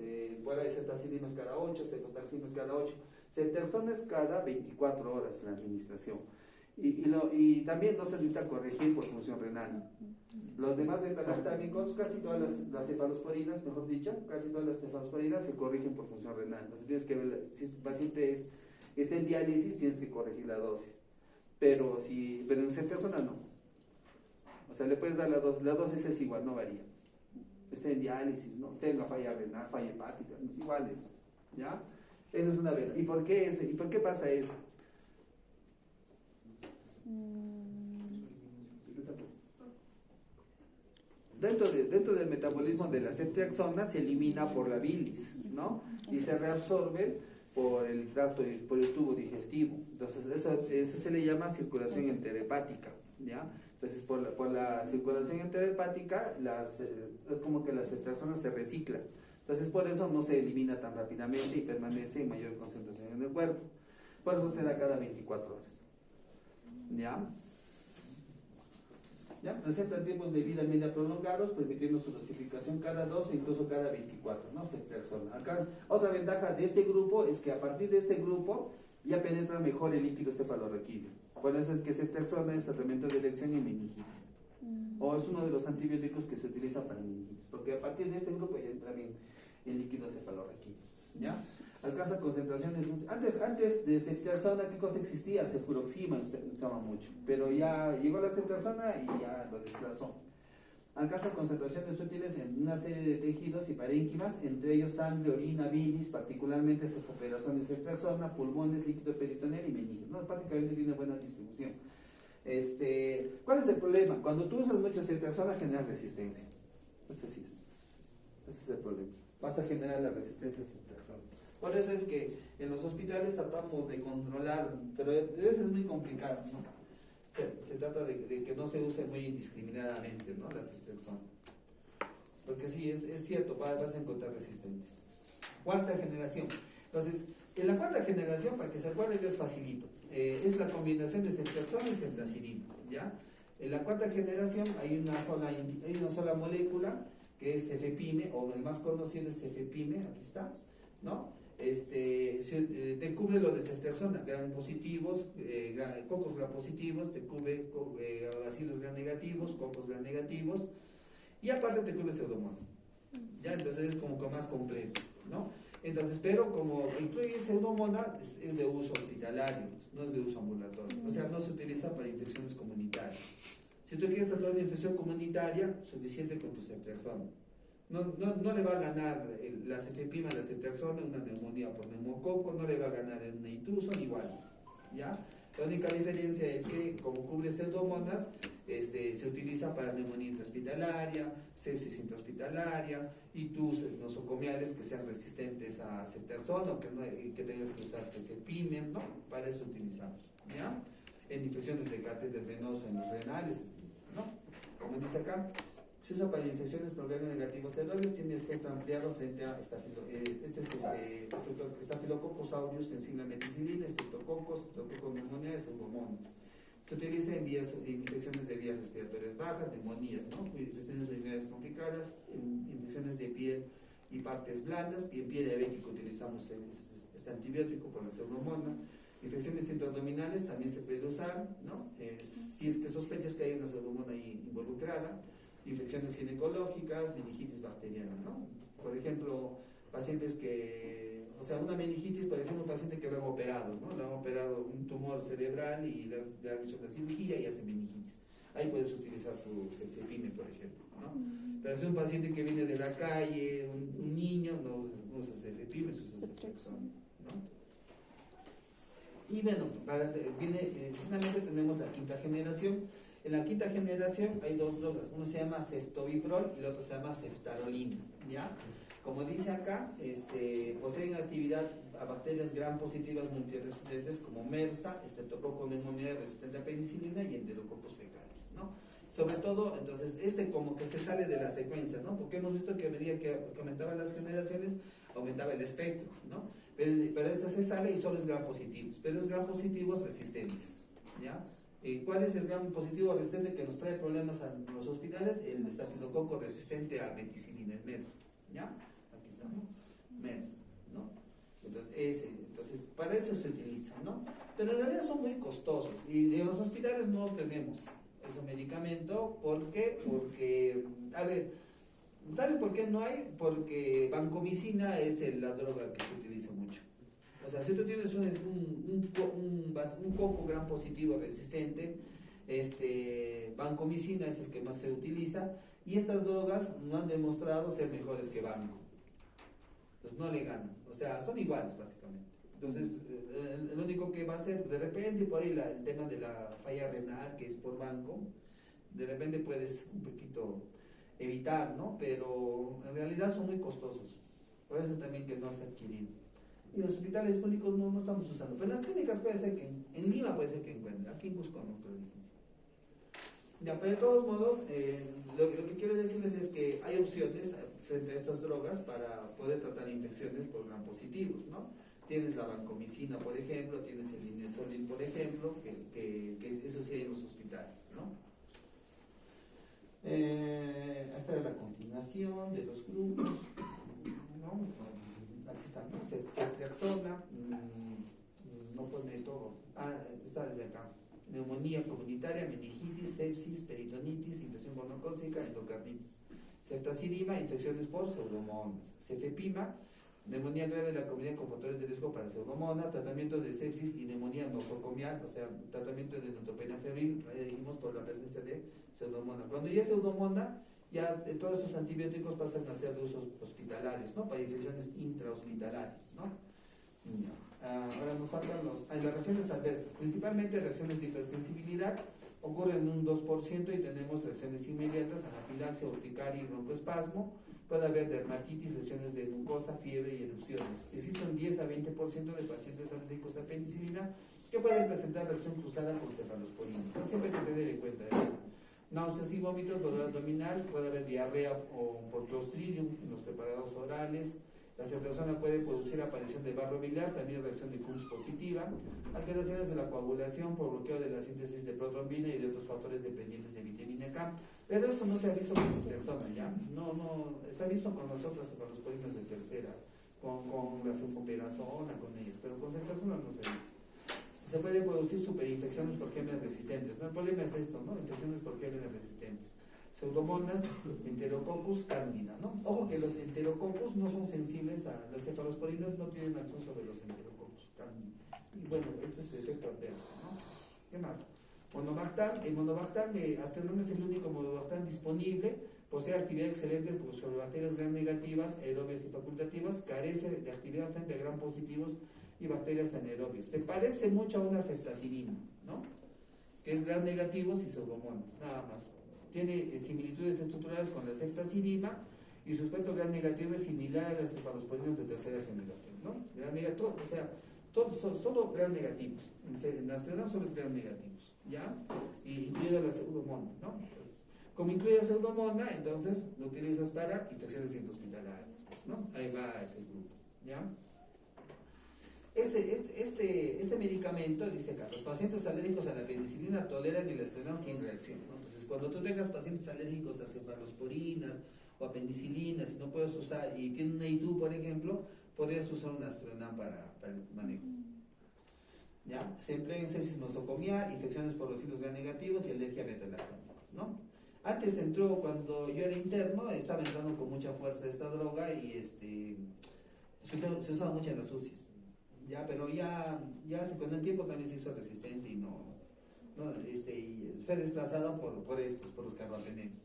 Fuera de ceftazidimas cada 8, cefotaximas cada 8. Ceftriaxona es cada 24 horas la administración. Y también no se necesita corregir por función renal. Los demás beta-lactámicos, casi todas las cefalosporinas, mejor dicho, casi todas las cefalosporinas se corrigen por función renal. Entonces tienes que ver, si el paciente está en diálisis, tienes que corregir la dosis. Pero en ceftriaxona no. O sea, le puedes dar la dosis es igual, no varía. Está en diálisis, ¿no? Tenga falla renal, falla hepática, igual es. ¿Ya? Esa es una verdad. ¿Y por qué pasa eso? Dentro del metabolismo de la ceftriaxona se elimina por la bilis, ¿no? Y se reabsorbe por el tubo digestivo. Entonces eso se le llama circulación enterohepática, ¿ya? Entonces por la circulación enterohepática es como que la ceftriaxona se recicla. Entonces por eso no se elimina tan rápidamente y permanece en mayor concentración en el cuerpo. Por eso se da cada 24 horas. ¿Ya? ¿Ya? Presentan tiempos de vida media prolongados, permitiendo su dosificación cada 2 e incluso cada 24, ¿no? Ceftriaxona. Acá, otra ventaja de este grupo es que a partir de este grupo ya penetra mejor el líquido cefalorraquídeo. Por eso es que ceftriaxona es tratamiento de elección en meningitis. O es uno de los antibióticos que se utiliza para meningitis, porque a partir de este grupo ya entra bien el líquido cefalorraquídeo. ¿Ya? Alcanza concentraciones. Antes de ceftriaxona, ¿qué cosa existía? Cefuroxima usaba mucho, pero ya llegó la ceftriaxona y ya lo desplazó. Alcanza concentraciones útiles en una serie de tejidos y parénquimas, entre ellos sangre, orina, bilis, particularmente cefoperación de ceftriaxona, pulmones, líquido peritoneal y meninges, ¿no? Prácticamente tiene buena distribución. ¿Cuál es el problema? Cuando tú usas mucho ceftriaxona genera resistencia. Eso sí es. Ese es el problema. Vas a generar la resistencia a ceftriaxona. Por eso es que en los hospitales tratamos de controlar, pero eso es muy complicado, ¿no? Se trata de que no se use muy indiscriminadamente, ¿no? La ceftriaxona. Porque sí, es cierto, vas a encontrar resistentes. Cuarta generación. Entonces, en la cuarta generación, para que se acuerden, es facilito. Es la combinación de ceftriaxona y ceftazidima, ¿ya? En la cuarta generación hay una sola molécula que es cefepime, o el más conocido es cefepime, aquí está, ¿no? Te cubre lo de ceftriaxona, gram positivos, cocos gram positivos, te cubre bacilos gram negativos, cocos gram negativos, y aparte te cubre pseudomonas, ¿ya? Entonces es como que más completo, ¿no? Entonces, pero como incluye pseudomonas, es de uso hospitalario, no es de uso ambulatorio, o sea, no se utiliza para infecciones comunitarias. Si tú quieres tratar una infección comunitaria, suficiente con tu ceftriaxona. No le va a ganar la cefepima, la ceftriaxona, una neumonía por neumococo, no le va a ganar en una intruso, igual, ¿ya? La única diferencia es que como cubre pseudomonas, se utiliza para neumonía intrahospitalaria, sepsis intrahospitalaria y tus nosocomiales que sean resistentes a ceftriaxona o que tengas que usar cefepime, ¿no? Para eso utilizamos, ¿ya? En infecciones de catéter venoso en los renales se utiliza, ¿no? Como dice acá, se usa para infecciones por gram negativos celulares, tiene espectro ampliado frente a Staphylococcus aureus, sensible a meticilina, Streptococcus pneumoniae, pseudomonas. Se utiliza en infecciones de vías respiratorias bajas, neumonías, ¿no? Infecciones urinarias complicadas, infecciones de piel y partes blandas, y en pie diabético utilizamos este antibiótico por la pseudomona. Infecciones intraabdominales también se puede usar, ¿no? Si es que sospechas que hay una pseudomona ahí involucrada. Infecciones ginecológicas, meningitis bacteriana, ¿no? Por ejemplo, pacientes que, o sea, una meningitis, por ejemplo, un paciente que lo han operado, ¿no? Le han operado un tumor cerebral y le han hecho una cirugía y hace meningitis. Ahí puedes utilizar tu cefepime, por ejemplo, ¿no? Pero si es un paciente que viene de la calle, un niño, no usa cefepime, usa ceftriaxona, ¿no? Y bueno, finalmente tenemos la quinta generación. En la quinta generación hay dos drogas, uno se llama ceftobiprol y el otro se llama ceftarolina, ¿ya? Como dice acá, poseen actividad a bacterias gram positivas multiresistentes como MRSA, Streptococcus pneumoniae resistente a penicilina y Enterococcus fecalis, ¿no? Sobre todo, entonces, como que se sale de la secuencia, ¿no? Porque hemos visto que a medida que aumentaban las generaciones, aumentaba el espectro, ¿no? Pero esta se sale y solo es gram positivos, pero es gram positivos resistentes, ¿ya? ¿Cuál es el gram positivo resistente que nos trae problemas a los hospitales? El estafilococo resistente a meticilina, el MERS, ¿ya? Aquí estamos, MERS, ¿no? Entonces, para eso se utiliza, ¿no? Pero en realidad son muy costosos y en los hospitales no tenemos ese medicamento. ¿Por qué? Porque, a ver, ¿sabe por qué no hay? Porque vancomicina es la droga que se utiliza mucho. O sea, si tú tienes un coco gram positivo resistente, vancomicina es el que más se utiliza, y estas drogas no han demostrado ser mejores que vanco. Entonces no le ganan, o sea, son iguales prácticamente. Entonces, lo único que va a hacer, de repente por ahí el tema de la falla renal, que es por vanco, de repente puedes un poquito evitar, ¿no? Pero en realidad son muy costosos, por eso también que no se adquieren. Y los hospitales públicos no estamos usando, pero en las clínicas puede ser que, en Lima puede ser que encuentren, aquí en Cusco no, pero es difícil. Ya, pero de todos modos, lo que quiero decirles es que hay opciones frente a estas drogas para poder tratar infecciones por gram positivos, ¿no? Tienes la vancomicina, por ejemplo, tienes el linezolid, por ejemplo, que eso sí hay en los hospitales, ¿no? Esta era la continuación de los grupos, ¿no? Aquí está, ¿no? Ceftriaxona, no pone todo, está desde acá. Neumonía comunitaria, meningitis, sepsis, peritonitis, infección gonocócica, endocarditis. Ceftazidima, infecciones por pseudomonas. Cefepima, neumonía grave de la comunidad con factores de riesgo para pseudomonas, tratamiento de sepsis y neumonía nosocomial, o sea, tratamiento de neutropenia febril, dijimos por la presencia de pseudomonas. Cuando ya es pseudomonas, ya todos esos antibióticos pasan a ser de usos hospitalarios, ¿no? Para infecciones intrahospitalarias, ¿no? Ahora nos faltan las reacciones adversas, principalmente reacciones de hipersensibilidad, ocurren un 2% y tenemos reacciones inmediatas, anafilaxia, urticaria y broncoespasmo. Puede haber dermatitis, lesiones de mucosa, fiebre y erupciones. Existen 10 a 20% de pacientes alérgicos a penicilina que pueden presentar reacción cruzada con cefalosporina. Entonces, siempre hay que tener en cuenta eso. Náuseas y vómitos, dolor abdominal, puede haber diarrea o por Clostridium en los preparados orales. La ceftriaxona puede producir aparición de barro biliar, también reacción de Coombs positiva, alteraciones de la coagulación por bloqueo de la síntesis de protrombina y de otros factores dependientes de vitamina K. Pero esto no se ha visto con ceftriaxona, ¿ya? No, se ha visto con las otras cefalosporinas de tercera, con la cefpoperazona, con ellas, pero con ceftriaxona no se ve. Se pueden producir superinfecciones por gérmenes resistentes, ¿no? El problema es esto, ¿no? Infecciones por gérmenes resistentes. Pseudomonas, Enterococcus, Candida, ¿no? Ojo que los Enterococcus no son sensibles a las cefalosporinas, no tienen acción sobre los Enterococcus, Candida. Y bueno, este es el efecto adverso, ¿no? ¿Qué más? Monobactam, el Monobactam, Astronom es el único Monobactam disponible, posee actividad excelente sobre bacterias gram negativas, aerobias y facultativas, carece de actividad frente a gram positivos y bacterias anaerobias. Se parece mucho a una ceftazidima, ¿no? Que es gram negativos y pseudomonas, nada más. Tiene similitudes estructurales con la ceftazidima y su aspecto gram negativo es similar a las cefalosporinas de tercera generación, ¿no? Gram negativo, o sea, solo gram negativos. En Astronom solo es gram negativos, ¿ya? Y incluye la pseudomona, ¿no? Entonces, como incluye la pseudomona, entonces lo utilizas para infecciones intrahospitalarias, ¿no? Ahí va ese grupo, ¿ya? Este medicamento, dice acá, los pacientes alérgicos a la penicilina toleran el Astronom sin reacción, ¿no? Entonces, cuando tú tengas pacientes alérgicos a cefalosporinas o a penicilina, si no puedes usar, y tienen una ITU, por ejemplo, podrías usar un Astronom para el manejo. ¿Ya? Se emplea en sepsis nosocomial, infecciones por los hilos gram negativos y alergia beta-lactámica, ¿no? Antes entró, cuando yo era interno, estaba entrando con mucha fuerza esta droga y se usaba mucho en las UCIs. Ya, pero ya con el tiempo también se hizo resistente y y fue desplazado por los carbapenems.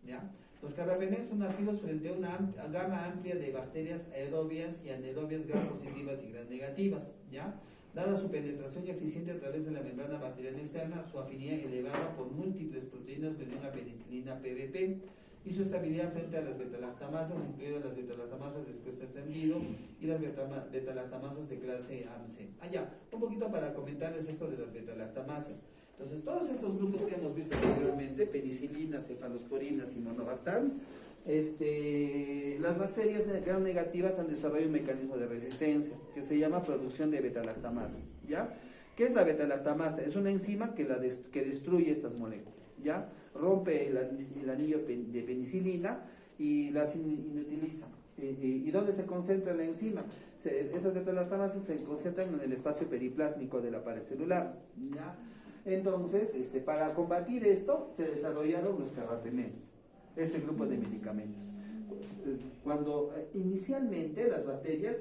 ¿Ya? Los carbapenems son activos frente a una gama amplia de bacterias aerobias y anaerobias gram positivas y gram negativas. ¿Ya? Dada su penetración eficiente a través de la membrana bacteriana externa, su afinidad elevada por múltiples proteínas de unión a penicilina PBP y su estabilidad frente a las betalactamasas, incluidas las betalactamasas de espectro extendido y las betalactamasas de clase AMC. Ya, un poquito para comentarles esto de las betalactamasas. Entonces, todos estos grupos que hemos visto anteriormente, penicilinas, cefalosporinas y monobactams, las bacterias gram negativas han desarrollado un mecanismo de resistencia que se llama producción de betalactamasas, ¿ya? ¿Qué es la betalactamasa? Es una enzima que destruye estas moléculas, ¿ya? Rompe el anillo de penicilina y las inutiliza. ¿Y dónde se concentra la enzima? Estas betalactamasas se concentran en el espacio periplásmico de la pared celular, ¿ya? Entonces, para combatir esto, se desarrollaron los carbapenems, este grupo de medicamentos. Cuando inicialmente las bacterias,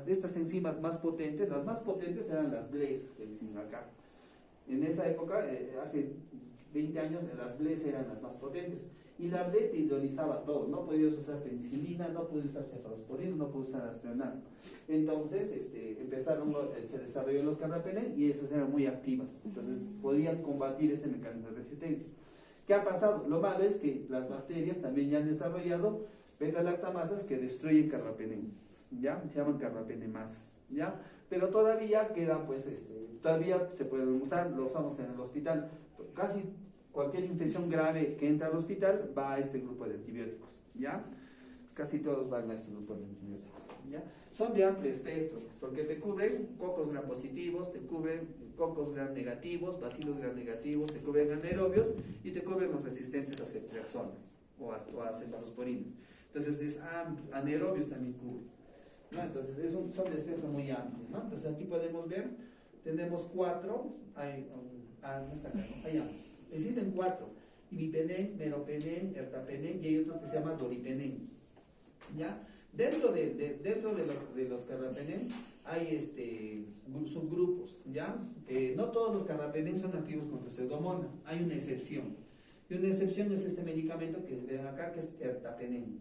estas enzimas más potentes, las más potentes eran las BLES, que dicen acá. En esa época, hace 20 años, las BLES eran las más potentes. Y la BLES te hidrolizaba todo, no podías usar penicilina, no podías usar cefalosporina, no podías usar Astronom. Entonces, se desarrolló los carbapenems y esas eran muy activas. Entonces, podían combatir este mecanismo de resistencia. ¿Qué ha pasado? Lo malo es que las bacterias también ya han desarrollado betalactamasas que destruyen carbapenem, ¿ya? Se llaman carbapenemasas, ¿ya? Pero todavía quedan, todavía se pueden usar, lo usamos en el hospital. Casi cualquier infección grave que entra al hospital va a este grupo de antibióticos, ¿ya? Casi todos van a este grupo de antibióticos, ¿ya? Son de amplio espectro, porque te cubren cocos gram positivos, te cubren cocos gram negativos, bacilos gram negativos, te cubren anaerobios y te cubren los resistentes a ceftriaxona o a cefalosporinas. Entonces, anaerobios también cubren, ¿no? Entonces, son de espectro muy amplio, ¿no? Entonces, aquí podemos ver, tenemos 4, no está acá, ¿no? Allá. Existen 4, imipenem, meropenem, ertapenem y hay otro que se llama doripenem, ¿ya? Dentro de los carbapenem hay subgrupos, ¿ya? No todos los carbapenem son activos contra pseudomonas, hay una excepción. Y una excepción es este medicamento que ven acá, que es ertapenem,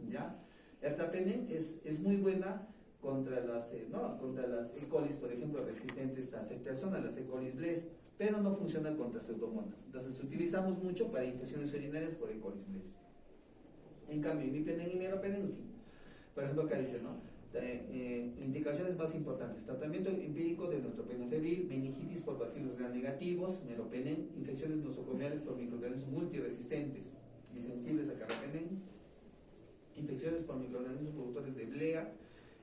¿ya? Ertapenem es muy buena contra las E. colis, por ejemplo, resistentes a ceftriaxona, las E. colis blest, pero no funciona contra pseudomonas. Entonces utilizamos mucho para infecciones urinarias por E. colis blest. En cambio, imipenem y meropenem sí. Por ejemplo, acá dice, ¿no? Indicaciones más importantes: tratamiento empírico de neutropenia febril, meningitis por bacilos gram negativos, meropenem, infecciones nosocomiales por microorganismos multiresistentes y sensibles a carbapenem, infecciones por microorganismos productores de blea,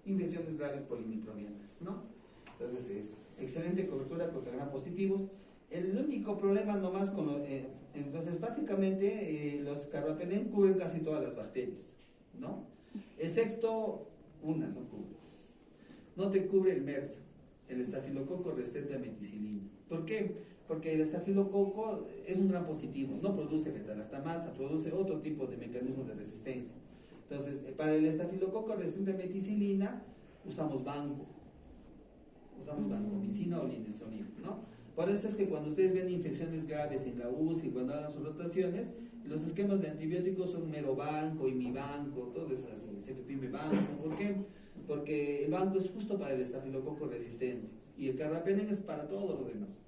infecciones graves polimicrobianas, ¿no? Entonces es excelente cobertura contra gram positivos. El único problema nomás entonces prácticamente los carbapenem cubren casi todas las bacterias, ¿no? Excepto una, no cubre. No te cubre el MERS, el estafilococo resistente a meticilina. ¿Por qué? Porque el estafilococo es un gram positivo, no produce beta-lactamasa, produce otro tipo de mecanismo de resistencia. Entonces, para el estafilococo resistente a meticilina, usamos vancomicina o linezolida, ¿no? Por eso es que cuando ustedes ven infecciones graves en la UCI, cuando hagan sus rotaciones, los esquemas de antibióticos son Merobanco, Imibanco, todo eso así, Cefepime-banco. ¿Por qué? Porque el banco es justo para el estafilococo resistente y el carbapenem es para todo lo demás.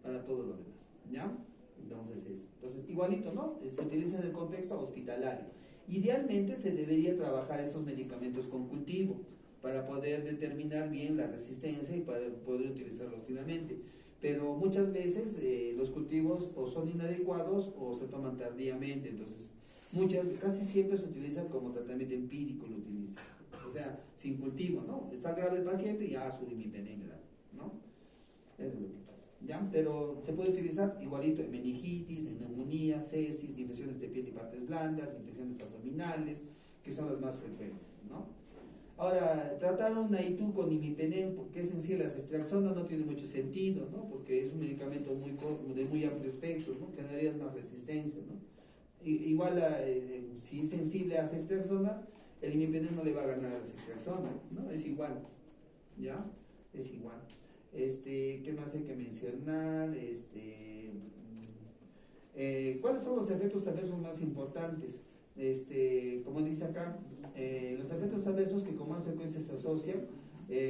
Para todo lo demás, ¿ya? Entonces, igualito, ¿no? Se utiliza en el contexto hospitalario. Idealmente se debería trabajar estos medicamentos con cultivo para poder determinar bien la resistencia y para poder utilizarlo óptimamente. Pero muchas veces los cultivos o son inadecuados o se toman tardíamente, entonces casi siempre se utiliza como tratamiento empírico, lo utiliza, o sea, sin cultivo, ¿no? Está grave el paciente y ya su imipenem, ¿no? Eso es lo que pasa, ¿ya? Pero se puede utilizar igualito en meningitis, en neumonía, sepsis, infecciones de piel y partes blandas, infecciones abdominales, que son las más frecuentes, ¿no? Ahora, tratar una ITU con imipenem, porque es en sí la ceftriaxona, no tiene mucho sentido, ¿no? Porque es un medicamento de muy amplio espectro, ¿no? Generaría más resistencia, ¿no? Igual, si es sensible a ceftriaxona, el imipenem no le va a ganar a la ceftriaxona, ¿no? Es igual, ¿ya? Es igual. ¿Qué más hay que mencionar? ¿Cuáles son los efectos adversos más importantes? Como dice acá, los efectos adversos que con más frecuencia se asocian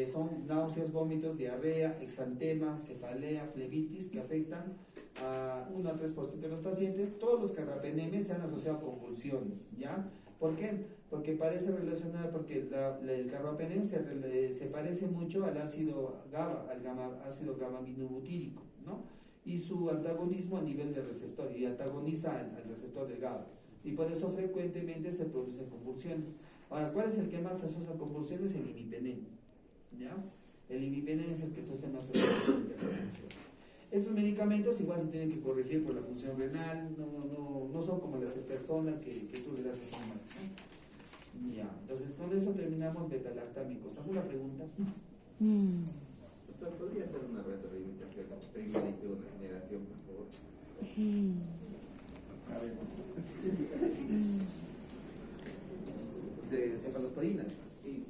son náuseas, vómitos, diarrea, exantema, cefalea, flebitis, que afectan a 1 a 3% de los pacientes. Todos los carbapenemes se han asociado a convulsiones, ¿ya? ¿Por qué? Porque parece relacionar, porque el carbapenem se parece mucho al ácido GABA, al ácido gamma-aminobutírico, ¿no? Y su antagonismo a nivel de receptor, y antagoniza al receptor de GABA. Y por eso frecuentemente se producen convulsiones. Ahora, ¿cuál es el que más se asocia a convulsiones? El imipenem, ¿ya? El imipenem es el que se asocia más frecuentemente a convulsiones. Estos medicamentos igual se tienen que corregir por la función renal, no son como la ceftriaxona que tú le das así más, ¿no? Ya, entonces con eso terminamos beta-lactámicos. ¿Alguna pregunta? Doctor, ¿podría hacer una retroalimentación de primera y segunda generación, por favor? A ver, de cefalosporinas. Sí.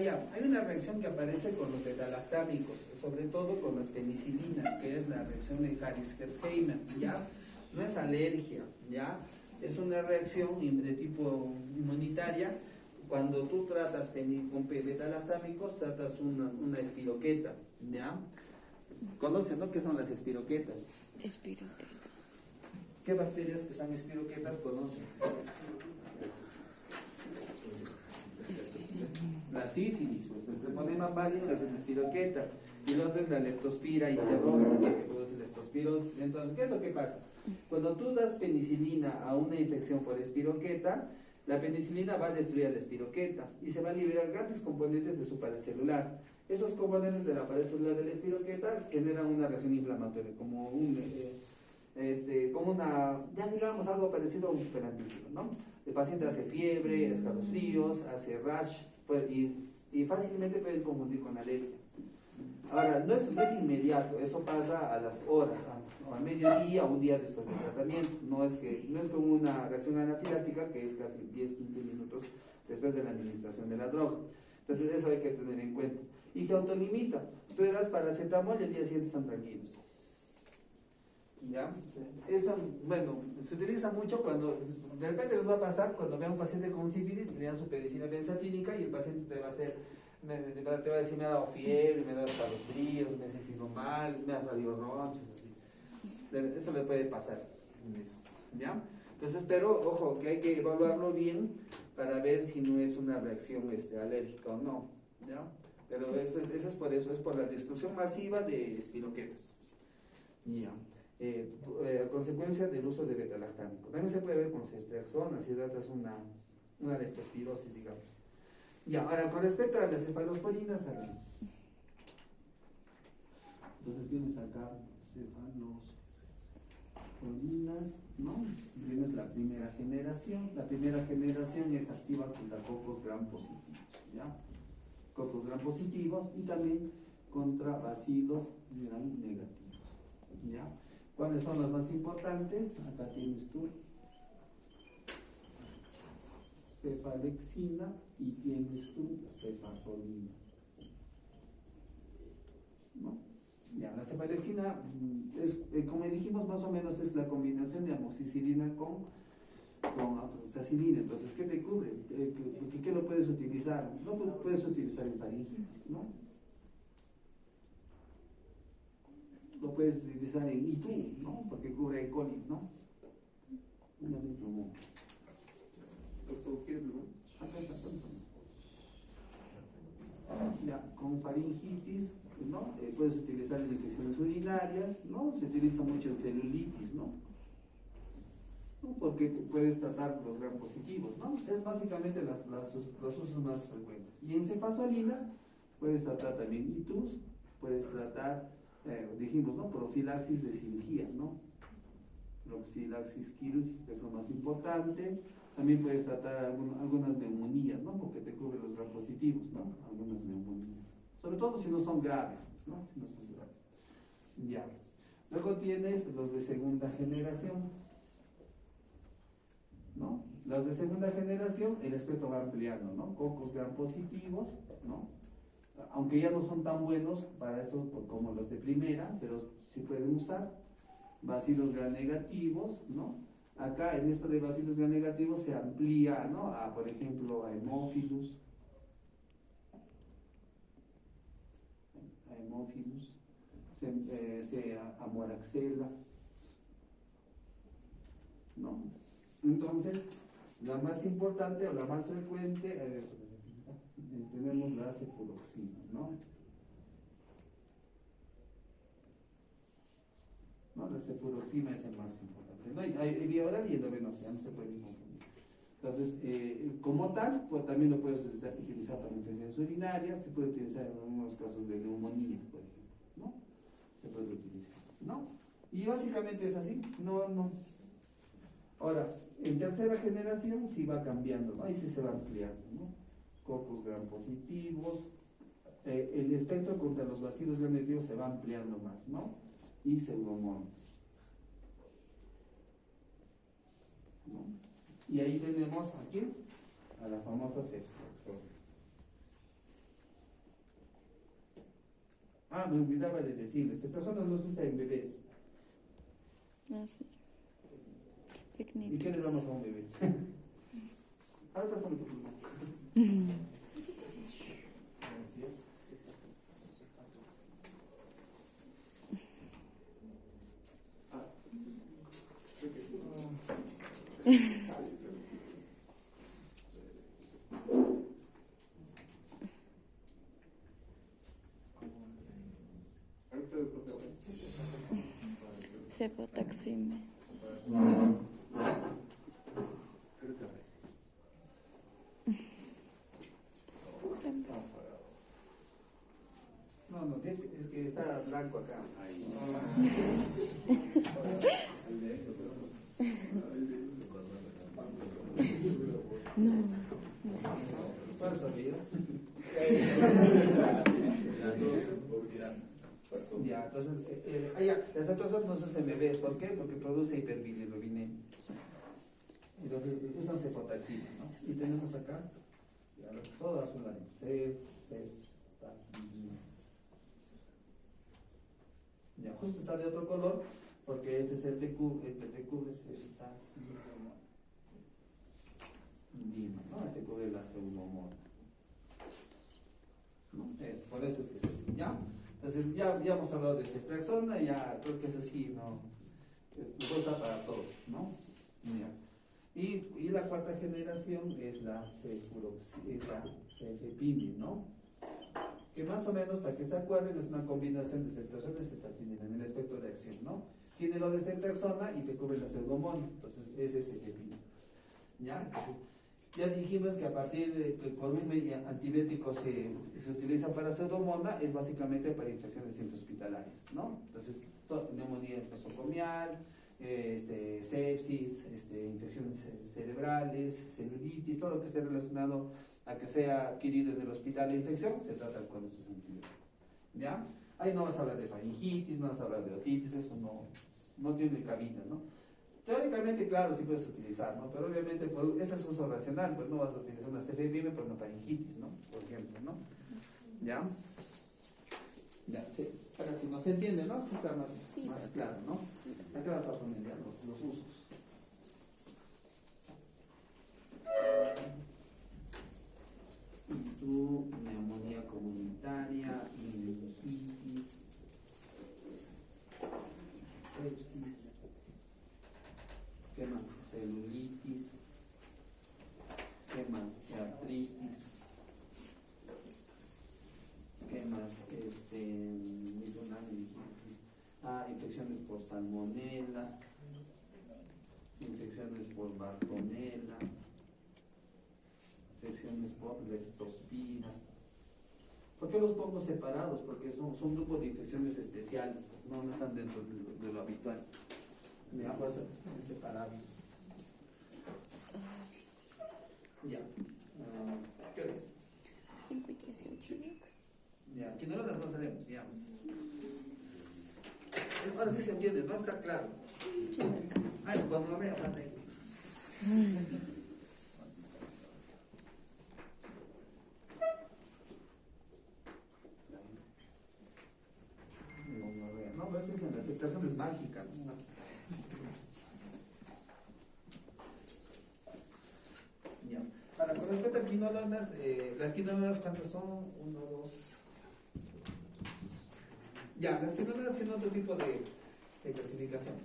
Ya, hay una reacción que aparece con los beta-lactámicos, sobre todo con las penicilinas, que es la reacción de Harris-Hersheimer, ¿ya? No es alergia, ¿ya? Es una reacción de tipo inmunitaria. Cuando tú tratas con beta-lactámicos, tratas una espiroqueta, ¿ya? ¿Conocen, no? ¿Qué son las espiroquetas? Espiroqueta. ¿Qué bacterias que son espiroquetas conocen? la sífilis, pues el treponema pallidum es una espiroqueta, y el otro es la leptospira interroga, que produce leptospirosis. Entonces, ¿qué es lo que pasa? Cuando tú das penicilina a una infección por espiroqueta, la penicilina va a destruir la espiroqueta y se va a liberar grandes componentes de su pared celular. Esos componentes de la pared celular de la espiroqueta generan una reacción inflamatoria, como ya digamos algo parecido a un superantígeno, ¿no? El paciente hace fiebre, escalofríos, hace rash, y fácilmente pueden confundir con alergia. Ahora, no es inmediato, eso pasa a las horas, o a mediodía o un día después del tratamiento. No es como una reacción anafiláctica que es casi 10-15 minutos después de la administración de la droga. Entonces, eso hay que tener en cuenta. Y se autolimita. Tú le das paracetamol y el día siguiente están tranquilos. ¿Ya? Eso, bueno, se utiliza mucho cuando, de repente les va a pasar cuando ve a un paciente con sífilis y le dan su penicilina benzatínica y el paciente te va a decir, me ha dado fiebre, me ha dado escalofríos, me he sentido mal, me ha salido ronchas, así. Eso le puede pasar. ¿Ya? Entonces, pero, ojo, que hay que evaluarlo bien para ver si no es una reacción alérgica o no. ¿Ya? Pero eso es por eso, es por la destrucción masiva de espiroquetas. ¿Ya? A consecuencia del uso de betalactámico. También se puede ver con ceftriaxona, si tratas una leptospirosis, digamos. Ya, ahora con respecto a las cefalosporinas, aquí. Entonces tienes acá cefalosporinas, ¿no? Tienes la primera generación. La primera generación es activa contra cocos gram positivos, ¿ya? Cocos gram positivos y también contra bacilos gram negativos, ¿ya? ¿Cuáles son las más importantes? Acá tienes tú cefalexina y tienes tú cefazolina, ¿no? Ya, la cefalexina es, como dijimos, más o menos es la combinación de amoxicilina con amoxicilina. Entonces, ¿qué te cubre? ¿Qué lo puedes utilizar? No puedes utilizar en faringitis, ¿no? Lo puedes utilizar en ITU, ¿no? Porque cubre E. coli, ¿no? Doctor, ¿quiere preguntar? Ya, con faringitis, ¿no? Puedes utilizar en infecciones urinarias, ¿no? Se utiliza mucho en celulitis, ¿no? Porque puedes tratar los gram positivos, ¿no? Es básicamente los usos más frecuentes. Y en cefazolina puedes tratar también ITUS, puedes tratar, dijimos, ¿no? Profilaxis de cirugía, ¿no? Profilaxis quirúrgica es lo más importante. También puedes tratar algunas neumonías, ¿no? Porque te cubre los gram positivos, ¿no? Algunas neumonías. Sobre todo si no son graves, ¿no? Si no son graves. Ya. Luego tienes los de segunda generación, ¿no? Los de segunda generación, el espectro va ampliando, ¿no? Cocos gram positivos, ¿no? Aunque ya no son tan buenos para esto como los de primera, pero sí pueden usar. Bacilos gram negativos, ¿no? Acá en esto de bacilos gram negativos se amplía, ¿no? A, por ejemplo, a Haemophilus, a Moraxella, ¿no? Entonces, la más importante o la más frecuente, tenemos la cefuroxima, ¿no? La cefuroxima es el más importante, ¿no? Hay vía oral y endovenosa, ya no se puede confundir. Entonces, como tal, pues también lo puedes utilizar para infecciones urinarias, se puede utilizar en algunos casos de neumonías, por ejemplo, ¿no? Se puede utilizar, ¿no? Y básicamente es así, no. Ahora, en tercera generación sí va cambiando, ¿no? Ahí sí se va ampliando, ¿no? Cocos gram positivos, el espectro contra los bacilos gram negativos se va ampliando más, ¿no? Y pseudomonas, ¿no? Y ahí tenemos aquí a la famosa ceftriaxona. Me olvidaba de decirles, ceftriaxona no se usa en bebés. Ah, sí. ¿Y qué le damos a un bebé? Ahora pásame tu pluma. cefotaxime. Creo que aparece. No, es que está blanco acá. No. ¿Cuál es su apellido? Ya, entonces, la cetosa no se usa en bebés, ¿por qué? Porque produce hiperbilirubinemia. Entonces, usan cefotaxima, ¿no? Y tenemos acá, todas son las cefotaxima. Ya, justo está de otro color, porque este es el de cubre cefotaxima, ¿no? Este cubre la pseudomonas, ¿no? Por eso es que es así, ¿ya? Entonces ya hemos hablado de ceftriaxona, ya creo que eso sí, ¿no? Lo usa para todo, ¿no? Ya. Y la cuarta generación es la cefepime, ¿no? Que más o menos, para que se acuerden, es una combinación de ceftriaxona y cefepime en el espectro de acción, ¿no? Tiene lo de ceftriaxona y te cubre la pseudomonas, entonces ese es cefepime, ¿ya? Entonces, ya dijimos que a partir de que con un antibiótico se utiliza para pseudomonas, es básicamente para infecciones intrahospitalarias, ¿no? Entonces, neumonía nosocomial, sepsis, infecciones cerebrales, celulitis, todo lo que esté relacionado a que sea adquirido en el hospital de infección, se trata con estos antibióticos, ¿ya? Ahí no vas a hablar de faringitis, no vas a hablar de otitis, eso no tiene cabida, ¿no? Teóricamente, claro, sí puedes utilizar, ¿no? Pero obviamente, ese es uso racional, pues no vas a utilizar una cefepime por una faringitis, ¿no? Por ejemplo, ¿no? ¿Ya? Ya, sí. Ahora sí, ¿no se entiende, no? Sí está más claro, ¿no? Sí. Acá vas a poner ya los usos. Y tu neumonía comunitaria, meningitis, sepsis. ¿Qué más? Celulitis. ¿Qué más? Artritis. ¿Qué más? Infecciones por salmonela. Infecciones por bartonella. Infecciones por leptospira. ¿Por qué los pongo separados? Porque son grupos de infecciones especiales, pues no están dentro de lo habitual. Ya, pues están separados. Ya. ¿Qué hora es? 5:18. Ya, que no las pasaremos, ya. Ahora sí se entiende, ¿no? Está claro. Sí. Ay, cuando vea, mate. No, pero esto es en la aceptación es mágica, ¿no? Ya. Ahora, con respecto a quinolonas, las quinolonas, ¿cuántas son? 1, 2. Ya, las quinolonas tienen otro tipo de clasificación.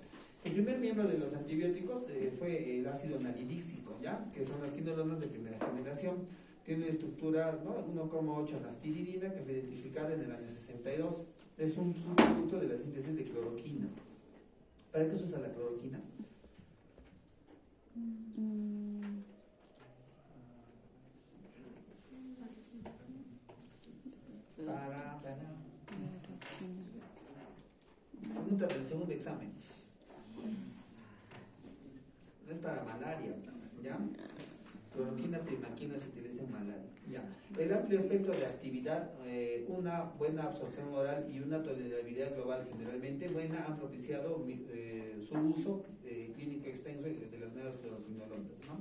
El primer miembro de los antibióticos fue el ácido nalidíxico, ¿ya? Que son las quinolonas de primera generación. Tiene una estructura, ¿no? 1,8 naftiridina, que fue identificada en el año 62. Es un subproducto de la síntesis de cloroquina. ¿Para qué se usa la cloroquina? Pregunta del segundo examen. No es para malaria, ¿ya? Cloroquina, primaquina se utiliza en malaria, ¿ya? El amplio espectro de actividad, una buena absorción oral y una tolerabilidad global generalmente buena han propiciado su uso clínico extenso de las nuevas cloroquinolonas, ¿no?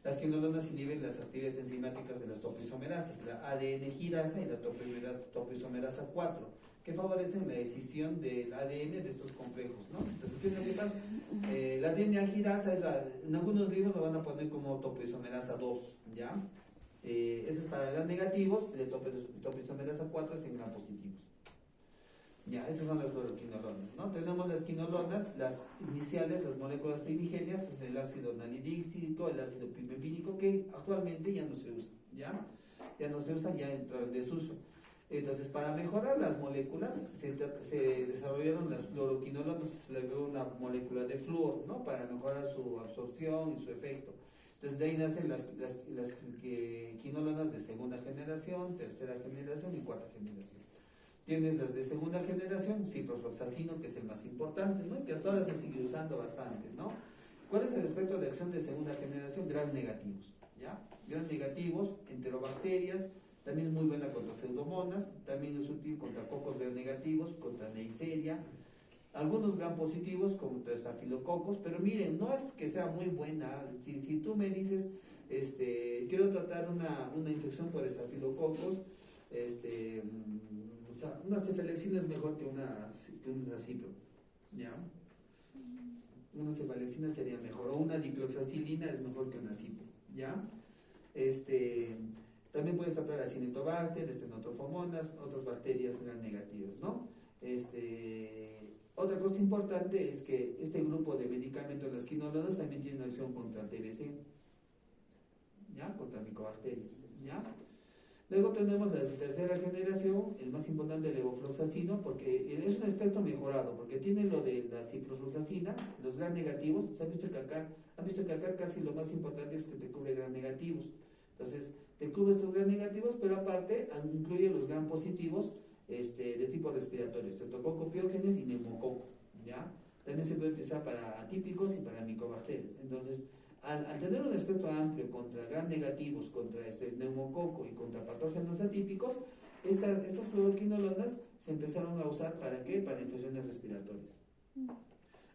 Las quinolonas inhiben las actividades enzimáticas de las topoisomerasas, la ADN girasa y la topoisomerasa 4, que favorecen la escisión del ADN de estos complejos, ¿no? Entonces, ¿qué es lo que pasa? La ADN girasa en algunos libros lo van a poner como topoisomerasa 2, ¿ya? Eso es para los negativos, el topoisomerasa 4 es en gram positivos. Ya, esas son las cloroquinolonas, ¿no? Tenemos las quinolonas, las iniciales, las moléculas primigenias, es el ácido nalidíxico, el ácido pimepínico, que actualmente ya no se usa, ¿ya? Ya no se usan, ya entró en desuso. Entonces, para mejorar las moléculas, se desarrollaron las fluoroquinolonas, se le agregó una molécula de flúor, ¿no? Para mejorar su absorción y su efecto. Entonces, de ahí nacen las quinolonas de segunda generación, tercera generación y cuarta generación. Tienes las de segunda generación, ciprofloxacino, que es el más importante, ¿no? Que hasta ahora se sigue usando bastante, ¿no? ¿Cuál es el espectro de acción de segunda generación? Gram negativos, ¿ya? Gram negativos, enterobacterias. También es muy buena contra pseudomonas, también es útil contra cocos gram negativos, contra Neisseria, algunos gram positivos contra estafilococos, pero miren, no es que sea muy buena. Si tú me dices, quiero tratar una infección por estafilococos, una cefalexina es mejor que una cipro, ¿ya? Una cefalexina sería mejor, o una dicloxacilina es mejor que una cipro, ¿ya? También puedes tratar Acinetobacter, Stenotrofomonas, otras bacterias gram negativas, ¿no? Otra cosa importante es que este grupo de medicamentos, las quinolonas, también tienen acción contra TBC, ¿ya? Contra micobacterias, ¿ya? Luego tenemos la tercera generación, el más importante, el levofloxacino, porque es un espectro mejorado, porque tiene lo de la ciprofloxacina, los gram negativos. ¿Han visto que acá casi lo más importante es que te cubre gram negativos? Entonces, te cubre estos gram negativos, pero aparte incluye los gram positivos de tipo respiratorio, estreptococo piógenes y neumococo, ¿ya? También se puede utilizar para atípicos y para micobacterias. Entonces, al tener un espectro amplio contra gram negativos, contra neumococo y contra patógenos atípicos, estas fluoroquinolonas se empezaron a usar ¿para qué? Para infecciones respiratorias.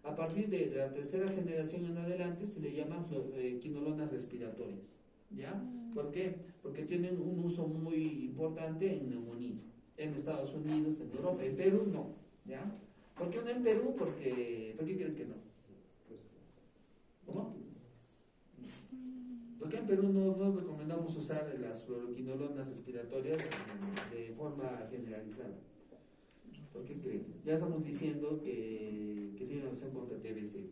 A partir de la tercera generación en adelante se le llaman quinolonas respiratorias, ¿ya? ¿Por qué? Porque tienen un uso muy importante en neumonía, en Estados Unidos, en Europa. En Perú no, ¿ya? ¿Por qué no en Perú? ¿Por qué creen que no? ¿Cómo? Porque en Perú no recomendamos usar las fluoroquinolonas respiratorias de forma generalizada. ¿Por qué creen? Ya estamos diciendo que tienen acción contra TBC.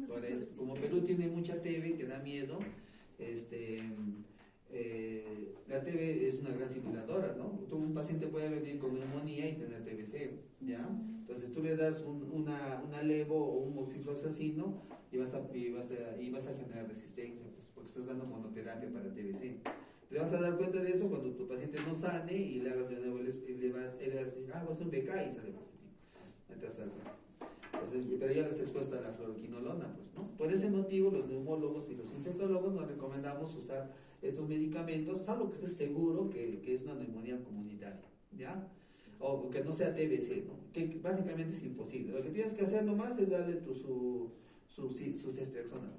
Por eso, como Perú tiene mucha TB que da miedo, la TB es una gran simuladora, ¿no? Un paciente puede venir con neumonía y tener TBC, ¿ya? Entonces tú le das una levo o un moxifloxacino y vas a generar resistencia, pues, porque estás dando monoterapia para TBC. Te vas a dar cuenta de eso cuando tu paciente no sane y le hagas de nuevo, le vas a decir, vas a un PK y sale positivo. Entonces, pero ya estás expuesta a la fluoroquinolona, pues, ¿no? Por ese motivo, los neumólogos y los infectólogos nos recomendamos usar estos medicamentos, salvo que estés seguro que es una neumonía comunitaria, ¿ya? O que no sea TBC, ¿no? Que básicamente es imposible. Lo que tienes que hacer nomás es darle su ceftriaxona,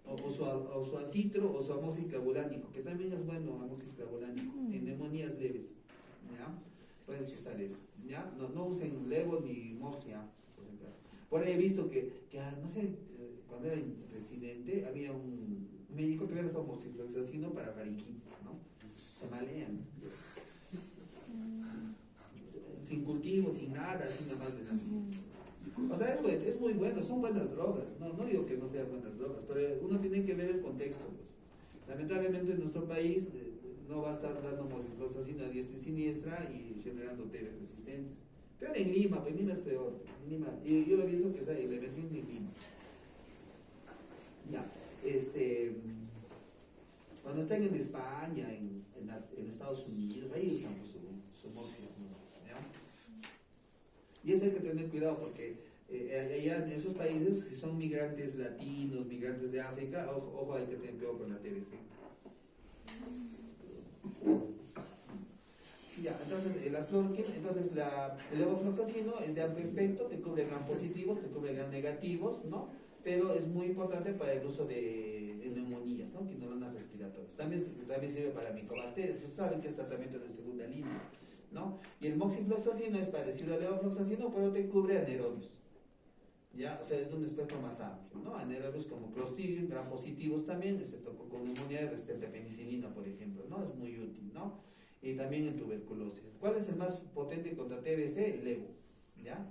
o su acitro o su amoxiclavulánico, que también es bueno, amoxiclavulánico, en neumonías leves, ¿ya? Puedes usar eso, ¿ya? No usen levo ni moxia, por ejemplo. Por ahí he visto que no sé, cuando era residente había un médico que era su moxifloxacino para faringitis, ¿no? Se malean. Sin cultivo, sin nada, así nada más. O sea, es muy bueno, son buenas drogas. No digo que no sean buenas drogas, pero uno tiene que ver el contexto, pues. Lamentablemente en nuestro país no va a estar dando moxifloxacino a diestra y siniestra y generando TB resistentes. Peor en Lima, pues Lima es peor. Y yo lo he visto que es el emergente en Lima. Ya, cuando estén en España, en Estados Unidos, ahí usamos su moxifloxacino, ¿ya? Y eso hay que tener cuidado porque allá en esos países, si son migrantes latinos, migrantes de África, ojo, hay que tener cuidado con la TBC. Ya, entonces el levofloxacino es de amplio espectro, te cubre gram positivos, te cubre gram negativos, ¿no? Pero es muy importante para el uso de neumonías, ¿no? Quinolonas respiratorias. También sirve para micobacterias, ustedes saben que es tratamiento de segunda línea, ¿no? Y el moxifloxacino es parecido al levofloxacino, pero te cubre anaerobios, ¿ya? O sea, es de un espectro más amplio, ¿no? Anaerobios como Clostridium, gram positivos también, excepto con neumonía resistente a penicilina, por ejemplo, ¿no? Es muy útil, ¿no? Y también en tuberculosis. ¿Cuál es el más potente contra TBC? El levo, ¿ya?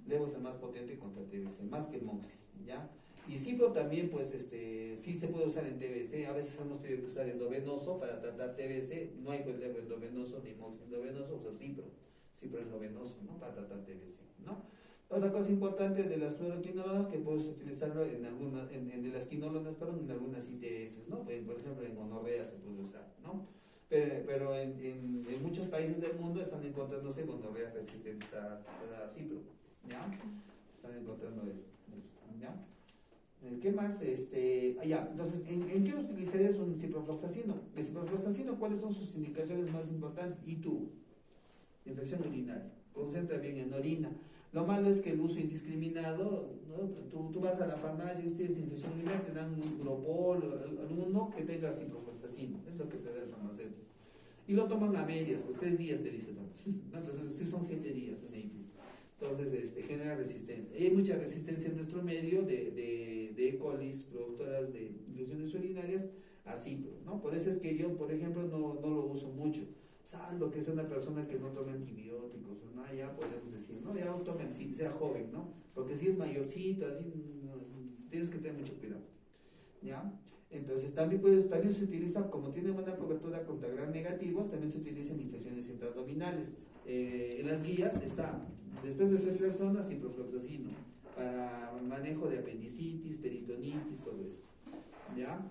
Levo es el más potente contra TBC, más que moxi, ¿ya? Y cipro también, pues, sí se puede usar en TBC. A veces hemos tenido que usar endovenoso para tratar TBC. No hay problema endovenoso ni mox endovenoso, usa cipro. Cipro endovenoso, ¿no? Para tratar TBC, ¿no? Otra cosa importante de las fluoroquinolonas que puedes utilizarlo en algunas, de las quinolonas, perdón, en algunas ITS, ¿no? Por ejemplo, en gonorrea se puede usar, ¿no? Pero en muchos países del mundo están encontrándose gonorreas resistentes a cipro, ¿ya? Están encontrando eso, ¿ya? ¿Qué más? Entonces, ¿en qué utilizarías un ciprofloxacino? El ciprofloxacino, ¿cuáles son sus indicaciones más importantes? Y tú, infección urinaria, concentra bien en orina. Lo malo es que el uso indiscriminado, ¿no? Tú vas a la farmacia y tienes infección urinaria, te dan un Gropol o alguno que tenga ciprofloxacino, es lo que te da el farmacéutico. Y lo toman a medias, pues 3 días te dicen, ¿no? Entonces, sí son 7 días en API. Entonces, genera resistencia. Y hay mucha resistencia en nuestro medio de E. coli productoras de infecciones urinarias a cipro, ¿no? Por eso es que yo, por ejemplo, no lo uso mucho, salvo que sea una persona que no tome antibióticos, ¿no? Ya podemos decir, ¿no? Ya tomen, si sea joven, ¿no? Porque si es mayorcito, así, tienes que tener mucho cuidado, ¿ya? Entonces, también se utiliza, como tiene buena cobertura contra gram negativos, también se utiliza en infecciones intraabdominales. En las guías está, después de 6 personas, ciprofloxacino, para manejo de apendicitis, peritonitis, todo eso, ¿ya?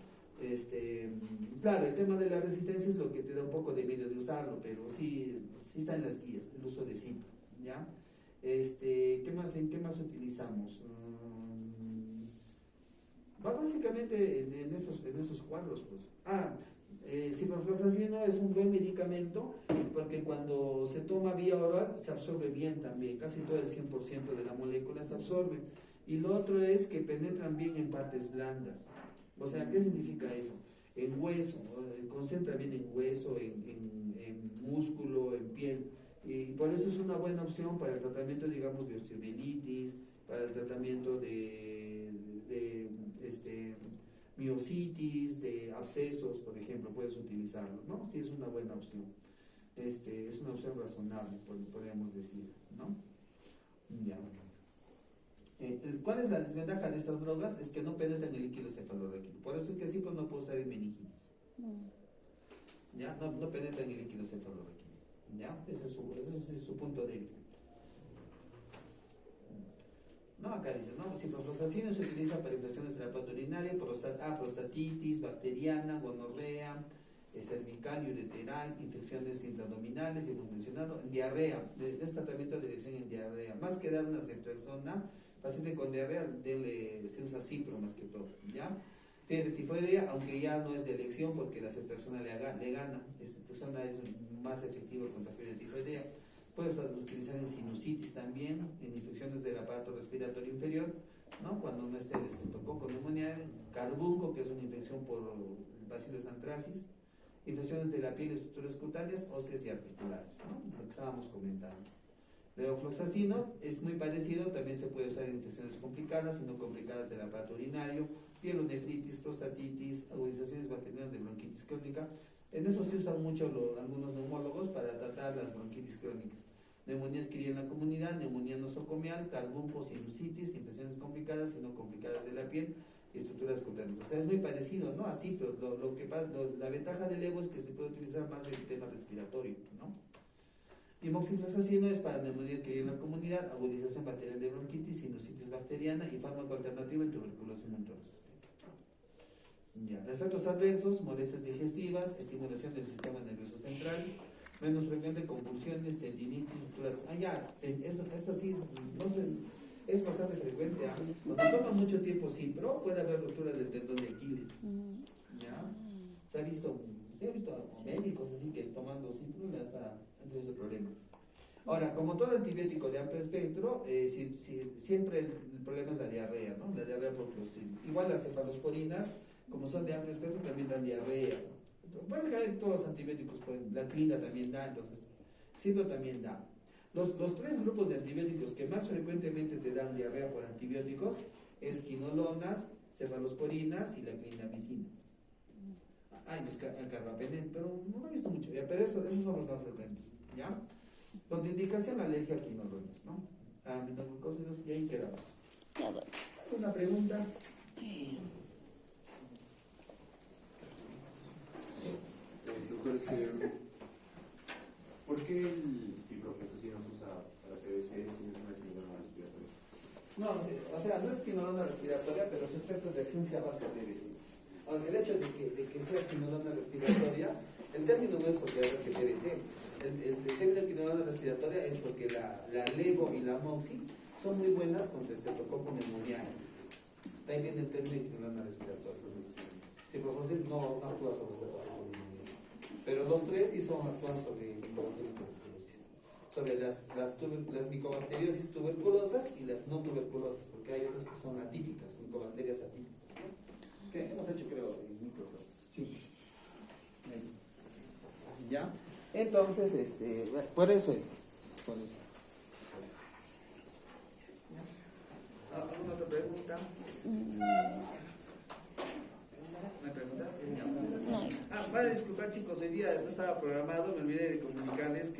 Claro, el tema de la resistencia es lo que te da un poco de miedo de usarlo, pero sí está en las guías, el uso de cipro, ¿ya? ¿En qué más utilizamos? Básicamente en esos cuadros, pues. Ciprofloxacino es un buen medicamento porque cuando se toma vía oral se absorbe bien también, casi todo el 100% de la molécula se absorbe. Y lo otro es que penetran bien en partes blandas. O sea, ¿qué significa eso? En hueso, concentra bien en hueso, en músculo, en piel. Y por eso es una buena opción para el tratamiento, digamos, de osteomielitis, para el tratamiento de miositis, de abscesos, por ejemplo, puedes utilizarlo, ¿no? Sí, es una buena opción. Es una opción razonable, podríamos decir, ¿no? Ya. ¿Cuál es la desventaja de estas drogas? Es que no penetran el líquido cefalorraquídeo. Por eso es que sí, pues no puedo usar en meningitis. ¿Ya? No penetran el líquido cefalorraquídeo. ¿Ya? Ese es su punto débil. No, acá dice, ¿no? Ciprofloxacino se utiliza para infecciones de la pata urinaria, prostatitis, bacteriana, gonorrea, cervical y ureteral, infecciones intraabdominales, y hemos mencionado, en diarrea, es tratamiento de elección en diarrea. Más que dar una ceftriaxona, paciente con diarrea, se usa cipro más que todo, ¿ya? Fiebre tifoidea, aunque ya no es de elección porque la ceftriaxona le gana, ceftriaxona es más efectivo contra fiebre tifoidea. Puedes utilizar en sinusitis también, en infecciones del aparato respiratorio inferior, ¿no? Cuando no esté el estreptococo neumonía, carbunco, que es una infección por Bacillus anthracis, infecciones de la piel y estructuras cutáneas, óseas y articulares, ¿no? Lo que estábamos comentando. Levofloxacino es muy parecido, también se puede usar en infecciones complicadas y no complicadas del aparato urinario, pielonefritis, prostatitis, agudizaciones bacterianas de bronquitis crónica. En eso se usan mucho algunos neumólogos para tratar las bronquitis crónicas. Neumonía adquirida en la comunidad, neumonía nosocomial, carbunco, sinusitis, infecciones complicadas y no complicadas de la piel y estructuras cutáneas. O sea, es muy parecido, ¿no? Así, pero la ventaja del Evo es que se puede utilizar más en el tema respiratorio, ¿no? Y moxifloxacino es para neumonía adquirida en la comunidad, agudización bacteriana de bronquitis, sinusitis bacteriana y fármaco alternativo en tuberculosis multiresistente. Ya. Los efectos adversos, molestias digestivas, estimulación del sistema nervioso central, menos frecuente convulsiones, tendinitis, rupturas. Eso sí, no sé, es bastante frecuente. Cuando toma mucho tiempo cipro, puede haber ruptura del tendón de Aquiles. ¿Ya? Se ha visto médicos así que tomando cipro les da ese problema. Ahora, como todo antibiótico de amplio espectro, siempre el problema es la diarrea, ¿no? La diarrea por clostridio. Igual las cefalosporinas, como son de amplio espectro, también dan diarrea. Pueden caer todos los antibióticos, la clina también da, entonces, cipro también da. Los 3 grupos de antibióticos que más frecuentemente te dan diarrea por antibióticos es quinolonas, cefalosporinas y la clindamicina. El carbapenem, pero no lo he visto mucho, ¿ya? Pero esos son los más frecuentes, ¿ya? Contraindicación, alergia a quinolonas, ¿no? Aminoglucósidos, y ahí quedamos. Ya, doy. ¿Una pregunta? Doctor, ¿por qué el ciprofloxacino se usa para PVC si no es una quinolona respiratoria? No, o sea, no es quinolona respiratoria, pero su espectro de acción se abarca PVC. El hecho de que sea quinolona respiratoria, el término no es porque haya que PVC. El término quinolona respiratoria es porque la levo y la moxi son muy buenas contra Streptococcus pneumoniae. De ahí viene el término quinolona respiratoria. Ciprofloxacin no actúa sobre Streptococcus pneumoniae. Pero los tres sí actúan sobre tuberculosis. Sobre las micobacteriosis tuberculosas y las no tuberculosas, porque hay otras que son atípicas, micobacterias atípicas. ¿Qué hemos hecho, creo, en micro? Sí. ¿Ya? Entonces, por eso es. ¿Alguna otra pregunta? ¿Me preguntas? No. Van a disculpar, chicos, hoy día no estaba programado, me olvidé de comunicarles que